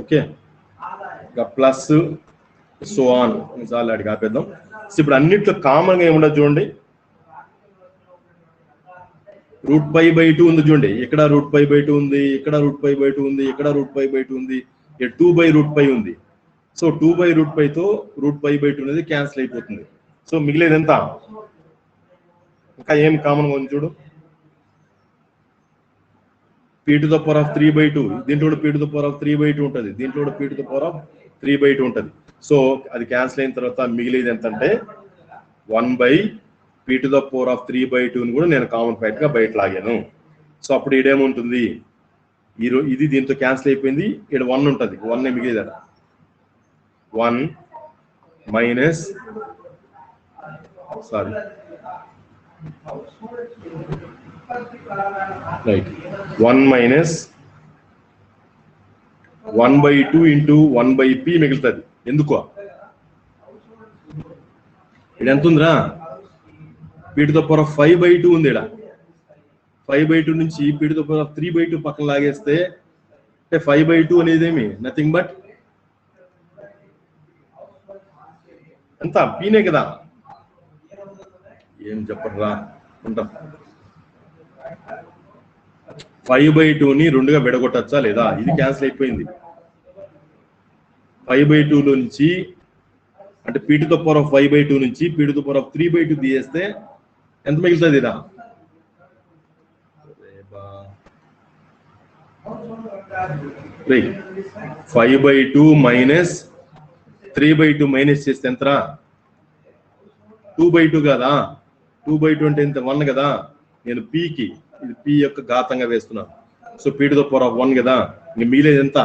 okay plus so on చాలు అడిగి ఆపేద్దాం. ఇప్పుడు అన్నిట్లో కామన్ గా ఏముండదు చూడండి √π/2 ఉంది చూడండి ఇక్కడ √π/2 ఉంది ఇక్కడ √π/2 ఉంది ఇక్కడ √π/2 ఉంది ఇక్కడ 2/√π ఉంది. సో 2/√π తో √π/2 అనేది క్యాన్సిల్ అయిపోతుంది. సో మిగిలేదు ఎంత ఇంకా ఏం కామన్ గా ఉంది చూడు p⁻³ దీంట్లో p⁻³ ఉంటుంది దీంట్లో p⁻³ ఉంటుంది. సో అది క్యాన్సిల్ అయిన తర్వాత మిగిలేదు ఎంత అంటే 1/p⁻³ కూడా నేను కామన్ ఫ్యాక్ట్ గా బయట లాగాను. సో అప్పుడు ఇదేముంటుంది ఇది దీంతో క్యాన్సిల్ అయిపోయింది ఇక్కడ 1 ఉంటుంది 1 మిగిలేదు 1 minus sorry right 1 minus 1/2 × 1/p మిగులుతుంది. ఎందుకో ఇది ఎంత ఉందిరా p⁻5/2 ఉంది ఇక్కడ 5/2 నుంచి p⁻3/2 పక్కన లాగేస్తే అంటే 5/2 అనేది ఏమి నథింగ్ బట్ ఎంత పీనే కదా ఏం చెప్పరా ఉంటాం 5/2ని 2గా విడగొట్టచ్చా లేదా ఇది క్యాన్సిల్ అయిపోయింది 5/2 నుంచి అంటే p⁻5/2 నుంచి p⁻3/2 తీసేస్తే ఎంత మిగులుతుంది ఇదా 5/2 మైనస్ 3/2 మైనస్ చేస్తే ఎంతరా 2/2 కదా 2/2 అంటే ఎంత 1 కదా నేను పీకి ఇది పి యొక్క ఘాతంగా వేస్తున్నాను. So P to the power of 1 కదా, ఇంక మిగిలేదు ఎంత,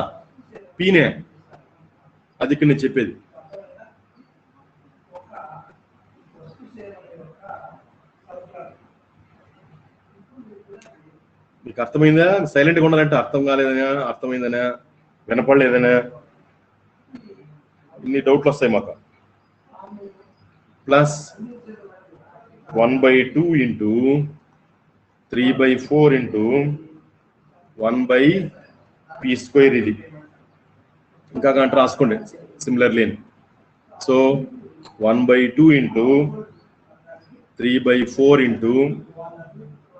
పీనే. అది ఇక్కడ నేను చెప్పేది. మీకు అర్థమైందా? సైలెంట్గా ఉండాలంటే అర్థం కాలేదనా, అర్థమైందనా, వినపడలేదనా, ఇన్ని డౌట్లు వస్తాయి మాకు. Plus 1/2 into 3/4 into 1/p². ఇది ఇంకా గంట రాసుకోండి సిమిలర్లీ. సో 1/2 ఇంటూ 3/4 ఇంటూ,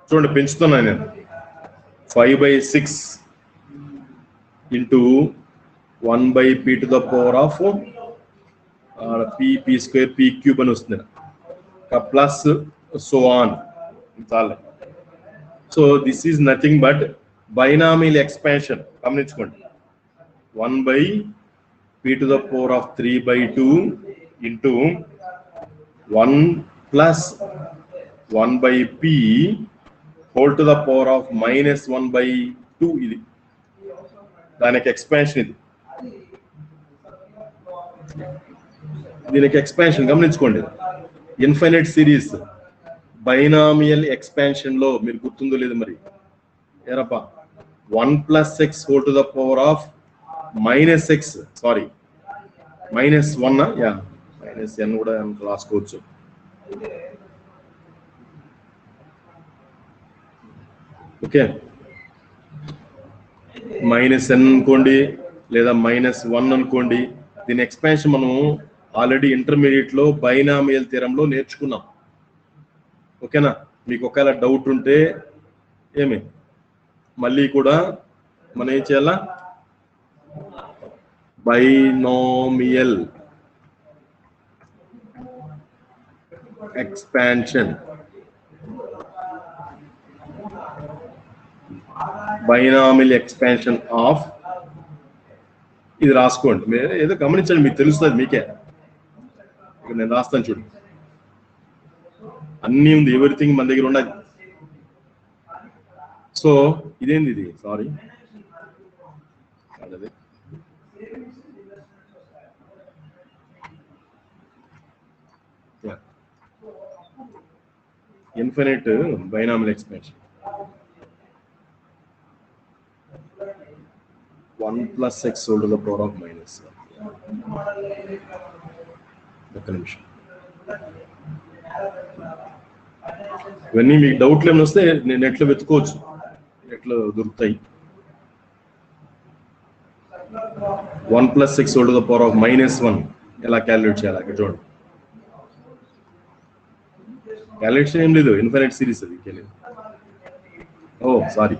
చూడండి పెంచుతున్నాను నేను, 5/6 into 1/p to the power of p² p³ అని వస్తుంది, ప్లస్ సో ఆన్. చాలే. So this is nothing but binomial expansion. గమనించుకోండి, 1/p to the power of 3/2 into 1 plus 1/p whole to the power of -1/2. ఇది దానికి ఎక్స్పాన్షన్. ఇది దీనికి ఎక్స్పాన్షన్ గమనించుకోండి. ఇన్ఫైనైట్ సిరీస్ బైనామియల్ ఎక్స్పాన్షన్ లో మీరు గుర్తుందో లేదు మరి ఏరప్ప, 1 + x whole to the power of -x, sorry -1, yeah -n కూడా రాసుకోవచ్చు. ఓకే, -n అనుకోండి లేదా -1 అనుకోండి. దీని ఎక్స్పాన్షన్ మనం ఆల్రెడీ ఇంటర్మీడియట్ లో బైనామియల్ థియరంలో నేర్చుకున్నాం. ఓకేనా? మీకు ఒకవేళ డౌట్ ఉంటే ఏమి మళ్ళీ కూడా మనం ఏం చేయాలా, binomial expansion, binomial expansion of, ఇది రాసుకోండి. మీరు ఏదో గమనించండి, మీకు తెలుస్తుంది మీకే. ఇక్కడ నేను రాస్తాను చూడు, అన్నీ ఉంది, ఎవ్రీథింగ్ మన దగ్గర ఉన్నది. సో ఇదేంది ఇది, సారీ అదే infinite binomial expansion 1 + x whole to the power of -. ఒక్క నిమిషం, ఇవన్నీ మీకు డౌట్లు ఏమైనా వస్తే నేను ఎట్లా వెతుకోవచ్చు, ఎట్లా దొరుకుతాయి. 1 + x whole to the power of -1 ఎలా క్యాలిక్యులేట్ చేయాలి అక్కడ చూడండి. క్యాలిక్యులేషన్ ఏం లేదు, ఇన్ఫైనైట్ సిరీస్ అది. ఓ సారీ,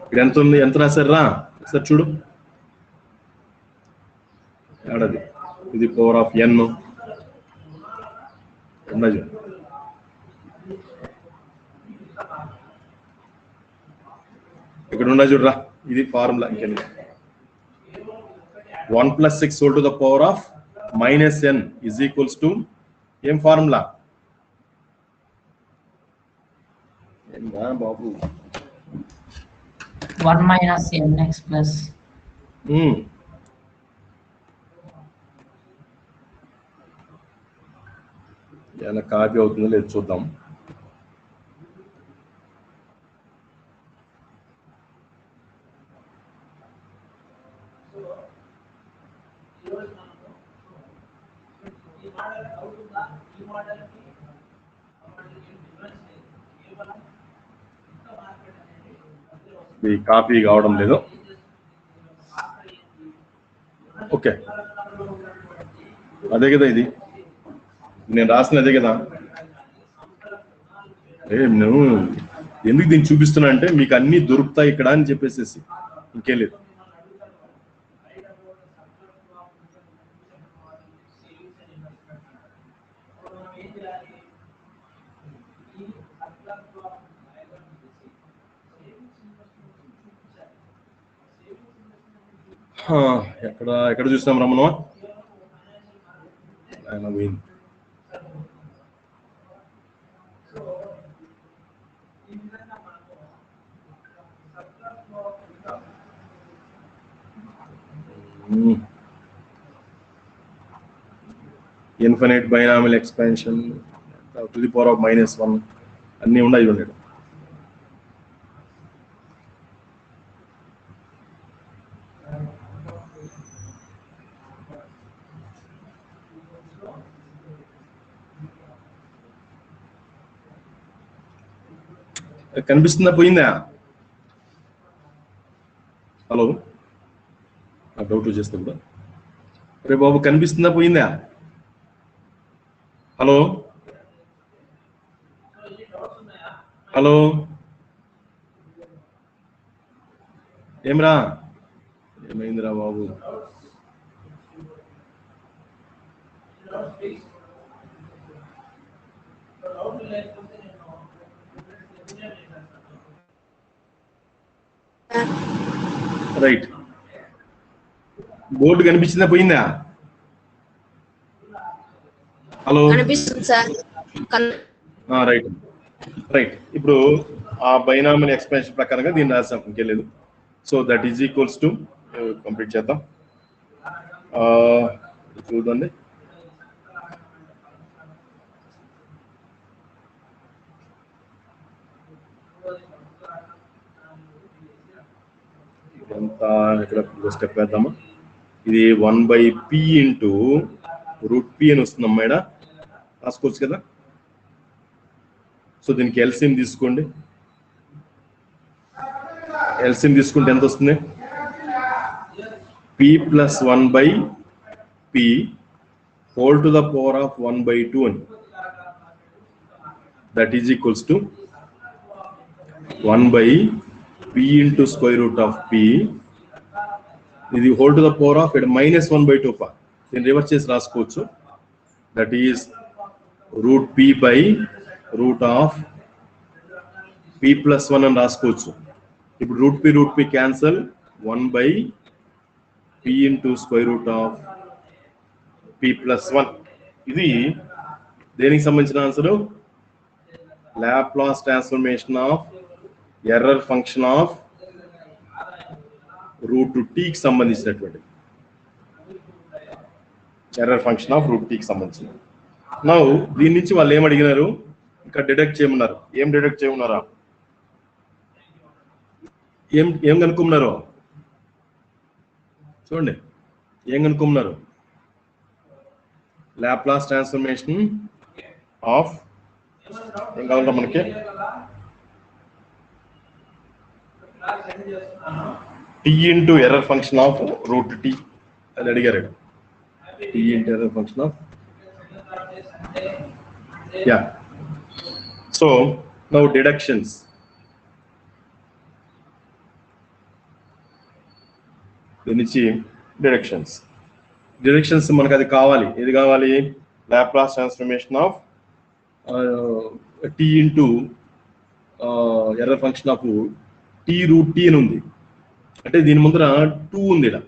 ఇక్కడ ఎంత ఉంది, ఎంత రాశారా సార్ చూడు, ఏడది, ఇది పవర్ ఆఫ్ n ఉన్నది. ఇక్కడ ఉన్నది చూడరా, ఇది ఫార్ములా. ఇంకెన్ని 1 + x whole to the power of -n is equals to ఏం ఫార్ములా బాబు, 1 - nx ప్లస్ ఏమైనా కాపీ అవుతుందో లేదు చూద్దాం. ఇది కాపీ కావడం లేదు. ఓకే, అదే కదా ఇది నేను రాసిన, అదే కదా. నేను ఎందుకు దీన్ని చూపిస్తున్నా అంటే మీకు అన్ని దొరుకుతాయి ఇక్కడ అని చెప్పేసేసి, ఇంకేం లేదు. ఎక్కడ చూస్తాం రమ్మను, infinite binomial expansion to the power of -1 అన్నీ ఉన్నాయి చూడండి. కనిపిస్తుందా పోయిందా? హలో, ఆ డౌట్ వచ్చేస్తుందా? రే బాబు కనిపిస్తుందా పోయిందా? హలో హలో ఏమ్రా, ఏమైందిరా బాబు? రైట్, బోర్డు కనిపించిందా పోయిందా? హలో, కనిపిస్తుంది సార్. Right right. ఇప్పుడు ఆ బైనామియల్ ఎక్స్పాన్షన్ ప్రకారంగా దీన్ని రాసాం, ఇంకెళ్ళలేదు. So that is equals to, complete చేద్దాం. చూడండి, ఇదంతా ఇక్కడ స్టెప్ వేద్దామా? ఇది 1/p ఇంటూ √p అని వస్తుందమ్మా, ఇక్కడ రాసుకోవచ్చు కదా. సో దీనికి ఎల్సిఎం తీసుకోండి. ఎల్సిఎం తీసుకుంటే ఎంత వస్తుంది? p + 1/p whole to the power of 1/2 అని. That is equals to 1/p into √p. ఇది whole to the power of ఇక్కడ -1/2 పా, దీన్ని రివర్స్ చేసి రాసుకోవచ్చు. That is √p by √p + 1 అని రాసుకోవచ్చు. ఇప్పుడు √p cancel, 1/p into √p + 1. ఇది దేనికి సంబంధించిన answer? Laplace transformation of error function of √t కి సంబంధించినటువంటి ఎర్రర్ ఫంక్షన్ ఆఫ్ √t కి సంబంధించిన. నౌ దీని నుంచి వాళ్ళు ఏం అడిగినారు? ఇక్కడ డిడక్ట్ చేయమన్నారు. ఏం డిడక్ట్ చేయమన్నారా? ఏం కనుక్కున్నారు? చూడండి, ఏం కనుక్కున్నారు? లాప్లాస్ ట్రాన్స్ఫర్మేషన్ ఆఫ్, ఏం కావాలంటే మనకి t into error function of √t అని అడిగారు. t into error function of, yeah. So now deductions. దీని నుంచి డిడక్షన్స్ మనకు అది కావాలి. ఏది కావాలి? Laplace transformation of t into error function of t√t అని ఉంది. అంటే దీని ముందర 2 ఉంది, ఇలా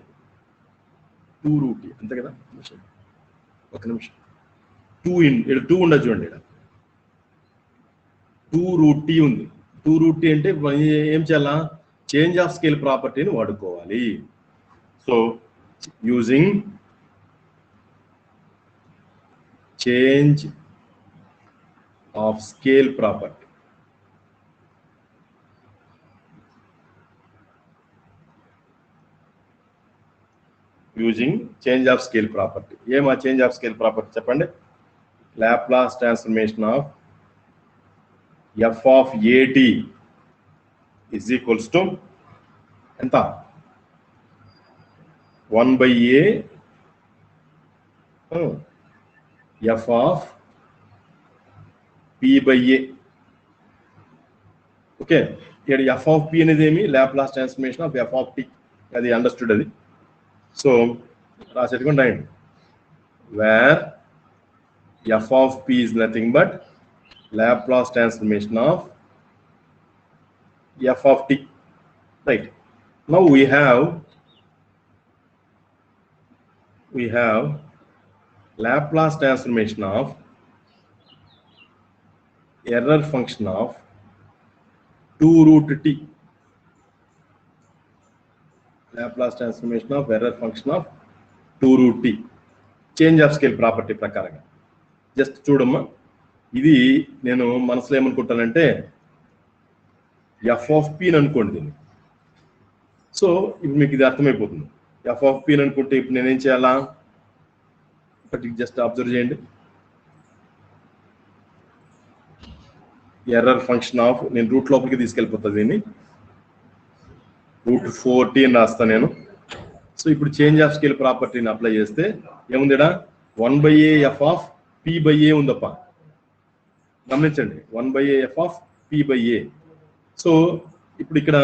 2√t, అంతే కదా. ఒక నిమిషం, 2 ఉండదు చూడండి, ఇక్కడ 2√t ఉంది. 2√t అంటే ఏం చేయాలా? చేంజ్ ఆఫ్ స్కేల్ ప్రాపర్టీని వాడుకోవాలి. So using change of scale property, using change of scale property. ఏమా చేంజ్ ఆఫ్ స్కేల్ ప్రాపర్టీ చెప్పండి? Laplace transformation of f of at is equals to ఎంత? 1/a f of p/a. Okay, ఇక్కడ f of p అనేది ఏమి? Laplace transformation of f of t. అది అండర్స్టూడ్. అది సో రాసేట్టుకొని రాయండి. Where f of p is nothing but Laplace transformation of f of t. Right. Now we have Laplace transformation of error function of 2√t. Laplace transformation of error function of 2√t change of scale property ప్రకారంగా. జస్ట్ చూడమ్మా, ఇది నేను మనసులో ఏమనుకుంటానంటే ఎఫ్ ఆఫ్ పి అని అనుకోండి దీన్ని. సో ఇప్పుడు మీకు ఇది అర్థమైపోతుంది. ఎఫ్ ఆఫ్ పి అని అనుకుంటే ఇప్పుడు నేనేం చేయాలా, ఒకటి జస్ట్ అబ్జర్వ్ చేయండి. ఎర్రర్ ఫంక్షన్ ఆఫ్, నేను రూట్ లోపలికి తీసుకెళ్ళిపోతుంది దీన్ని, √4t అని రాస్తాను నేను. సో ఇప్పుడు చేంజ్ ఆఫ్ స్కేల్ ప్రాపర్టీని అప్లై చేస్తే ఏముంది, 1/a ఎఫ్ ఆఫ్ p/a ఉందప్ప. గమనించండి, 1/a F of p/a. So ఇప్పుడు ఇక్కడ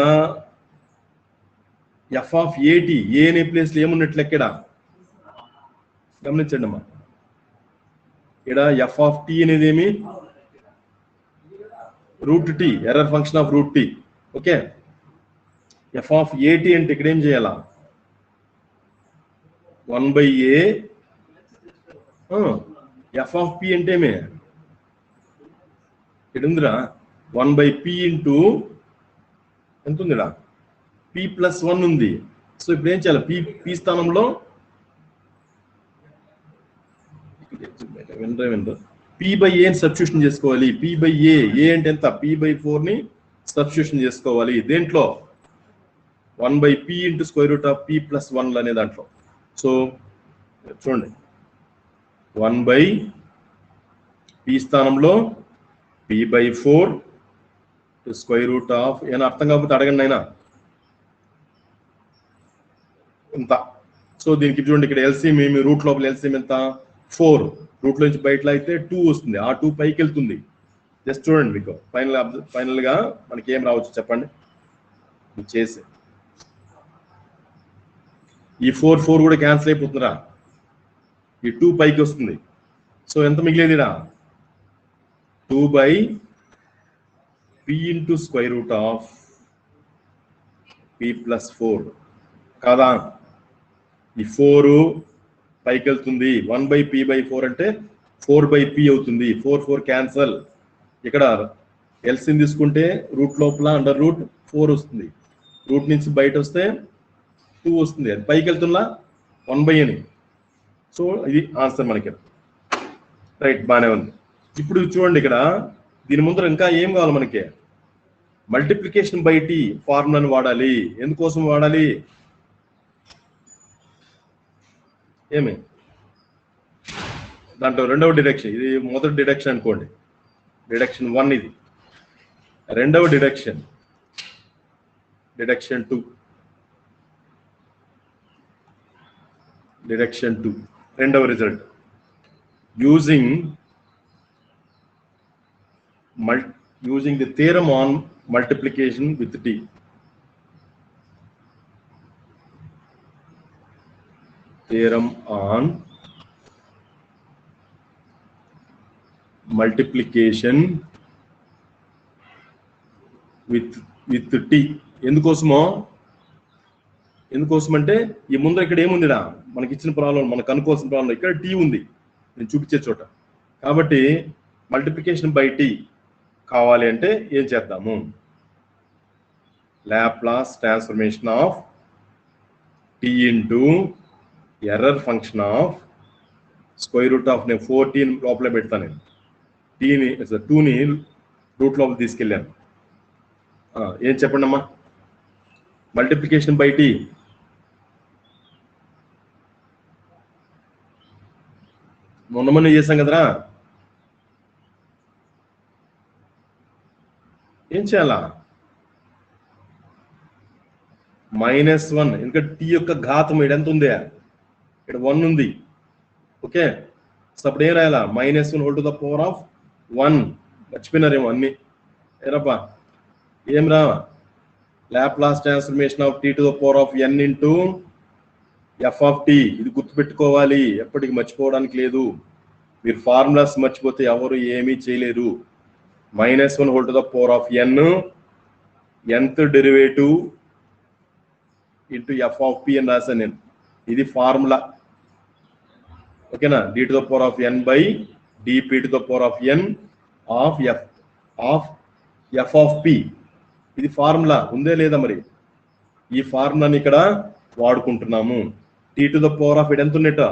ఎఫ్ ఆఫ్ ఏటి, ఏ అనే ప్లేస్ లో ఏమున్నట్లు ఎక్కడ గమనించండి అమ్మా. ఇక్కడ ఎఫ్ ఆఫ్ టీ అనేది ఏమి, √t, error function of √t. Okay, F of ఏటి అంటే ఇక్కడ ఏం చేయాలా, 1/a ఎఫ్ ఆఫ్ పి అంటే ఏమే ఇక్కడ ఉందిరా, 1/p ఇంటూ ఎంత ఉందిరా, p+1 ఉంది. సో ఇప్పుడు ఏం చేయాలి, పి స్థానంలో p/a ని సబ్స్టిట్యూషన్ చేసుకోవాలి. p/a, ఏ అంటే ఎంత, p/4 ని సబ్స్టిట్యూషన్ చేసుకోవాలి దేంట్లో, 1/p ఇంటూ √p+1 అనే దాంట్లో. సో చూడండి, 1/p స్థానంలో p/4 √, ఏమైనా అర్థం కాకపోతే అడగండి అయినా ఇంత. సో దీనికి చూడండి, ఇక్కడ ఎల్సిఎం ఏమి, రూట్ లోపల ఎల్సిఎం ఎంత, 4, రూట్ నుంచి బయటలో అయితే 2 వస్తుంది, ఆ 2 పైకి వెళ్తుంది. జస్ట్ చూడండి, మీకు ఫైనల్ గా మనకి ఏం రావచ్చు చెప్పండి చేసి. ఈ 4 కూడా క్యాన్సిల్ అయిపోతుందిరా, ఈ 2 పైకి వస్తుంది. సో ఎంత మిగిలేదిరా, 2/p ఇంటూ √p+4 కాదా. ఈ 4 పైకి వెళ్తుంది, 1/p/4 అంటే 4/p అవుతుంది. 4 క్యాన్సల్. ఇక్కడ ఎల్సిఎం తీసుకుంటే రూట్ లోపల √4 వస్తుంది, రూట్ నుంచి బయట వస్తే 2 వస్తుంది, అది పైకి వెళ్తున్నా 1/a అని. సో ఇది ఆన్సర్ మనకి. రైట్, బాగానే ఉంది. ఇప్పుడు చూడండి, ఇక్కడ దీని ముందర ఇంకా ఏం కావాలి మనకి, మల్టిప్లికేషన్ బై టీ ఫార్ములాని వాడాలి. ఎందుకోసం వాడాలి, ఏమి దాంట్లో రెండవ డిడక్షన్, ఇది మొదటి డిడక్షన్ అనుకోండి, డిడక్షన్ 1 ఇది. రెండవ డిడక్షన్ 2, డిడక్షన్ 2 రెండవ result using the theorem on multiplication with t. Theorem on multiplication with t. ఎందుకోసం అంటే ఈ ముందర ఇక్కడ ఏముందిరా, మనకి ఇచ్చిన ప్రాబ్లం, మనకు అనుకోవాల్సిన ప్రాబ్లం ఇక్కడ టీ ఉంది, నేను చూపించే చోట. కాబట్టి మల్టిప్లికేషన్ బై టీ కావాలి అంటే ఏం చేద్దాము, Laplace transformation of t into error function of √, నేను 14 లోపల పెడతాను, నేను టీని 2ని రూట్ లోపల తీసుకెళ్ళాను. ఏం చెప్పండి అమ్మా, మల్టిప్లికేషన్ బై టీ మొన్న చేసాం కదరా, ఏం చేయాలా, -1, ఎందుకంటే టీ యొక్క ఘాతం ఇక్కడ ఎంత ఉంది, ఇక్కడ 1 ఉంది. ఓకే, సో అప్పుడు ఏం రాయాలా, -1 మర్చిపోయినారేమో అన్ని, ఏరప్పా ఏం రా, Laplace transformation of t⁴n into F of t. ఇది గుర్తుపెట్టుకోవాలి, ఎప్పటికి మర్చిపోవడానికి లేదు. మీరు ఫార్ములాస్ మర్చిపోతే ఎవరు ఏమీ చేయలేరు. -1/n nth derivative into F of P అని రాశాను నేను, ఇది ఫార్ములా. ఓకేనా, d⁴n/dp⁴n of F of P, ఇది ఫార్ములా ఉందే లేదా మరి. ఈ ఫార్ములాని ఇక్కడ వాడుకుంటున్నాము. T to the power of ఇది ఎంత ఉన్నట్టు,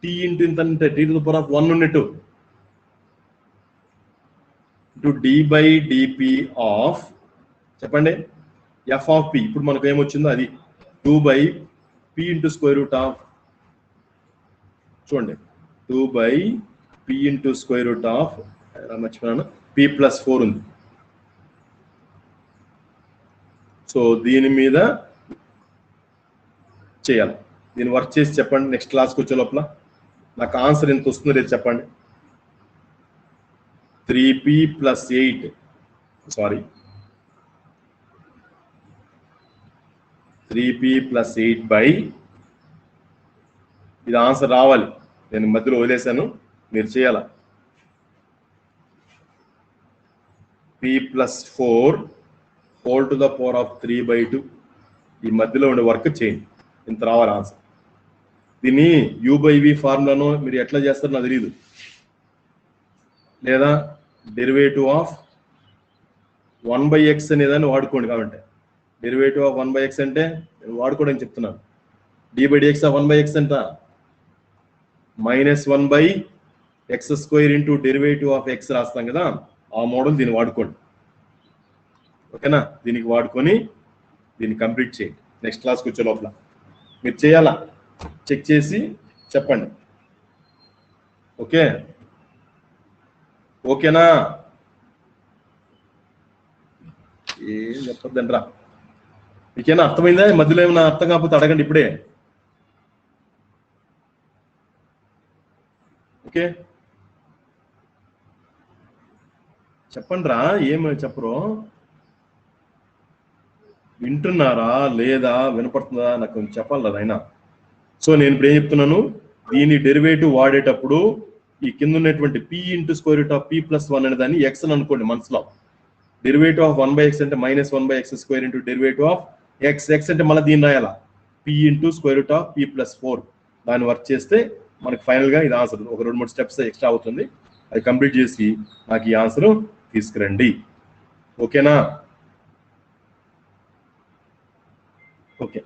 టీ ఇంటూ ఇంత అంటే T to the power of 1 ఉన్నట్టు to D by DP of చెప్పండి ఎఫ్ ఆఫ్ పి. ఇప్పుడు మనకు ఏమొచ్చిందో అది 2 బై P into square root of చూడండి 2 బై P into square root of మర్చిపోయాను పి ప్లస్ 4 ఉంది. సో దీని మీద చేయాలి. దీన్ని వర్క్ చేసి చెప్పండి. నెక్స్ట్ క్లాస్కి వచ్చే లోపల నాకు ఆన్సర్ ఎంత వస్తుందో రేపు చెప్పండి. 3p + 8 సారీ 3p + 8 బై ఇది ఆన్సర్ రావాలి. నేను మధ్యలో వదిలేశాను, మీరు చేయాల. p + 4 whole to the power of 3/2 ఈ మధ్యలో ఉండే వర్క్ చేయండి. ఇంత రావాలి ఆన్సర్. దీన్ని u/v ఫార్ములాను మీరు ఎట్లా చేస్తారో నాకు తెలియదు, లేదా డెరివేటివ్ ఆఫ్ 1/x అనేదాన్ని వాడుకోండి. కాబట్టి డెరివేటివ్ ఆఫ్ 1/x అంటే నేను వాడుకోవడానికి చెప్తున్నాను. d/dx ఆఫ్ 1/x ఎంత -1/x² into derivative of x రాస్తాం కదా, ఆ మోడల్ దీన్ని వాడుకోండి. ఓకేనా? దీనికి వాడుకొని దీన్ని కంప్లీట్ చేయండి. నెక్స్ట్ క్లాస్కి వచ్చే లోపల మీరు చేయాలా, చెక్ చేసి చెప్పండి. ఓకే ఓకేనా? ఏం చెప్పొద్దండి రా. మీకేనా అర్థమైందా? మధ్యలో ఏమైనా అర్థం కాకపోతే అడగండి ఇప్పుడే. ఓకే చెప్పండి రా, ఏమని చెప్పరు? వింటున్నారా లేదా? వినపడుతుందా? నాకు కొంచెం చెప్పాలి కదా అయినా. సో నేను ఇప్పుడు ఏం చెప్తున్నాను, దీని డెరివేటివ్ వాడేటప్పుడు ఈ కింద ఉన్నటువంటి p into square root of p + 1 అనే దాన్ని x అని అనుకోండి మనసులో. డెరివేటివ్ ఆఫ్ 1/x అంటే -1/x² into derivative of x అంటే మళ్ళీ దీన్ని రాయాలా p into square root of p + 4. దాన్ని వర్క్ చేస్తే మనకి ఫైనల్గా ఇది ఆన్సర్. ఒక 2-3 స్టెప్స్ ఎక్స్ట్రా అవుతుంది, అది కంప్లీట్ చేసి నాకు ఈ ఆన్సర్ తీసుకురండి. ఓకేనా? ఓకే.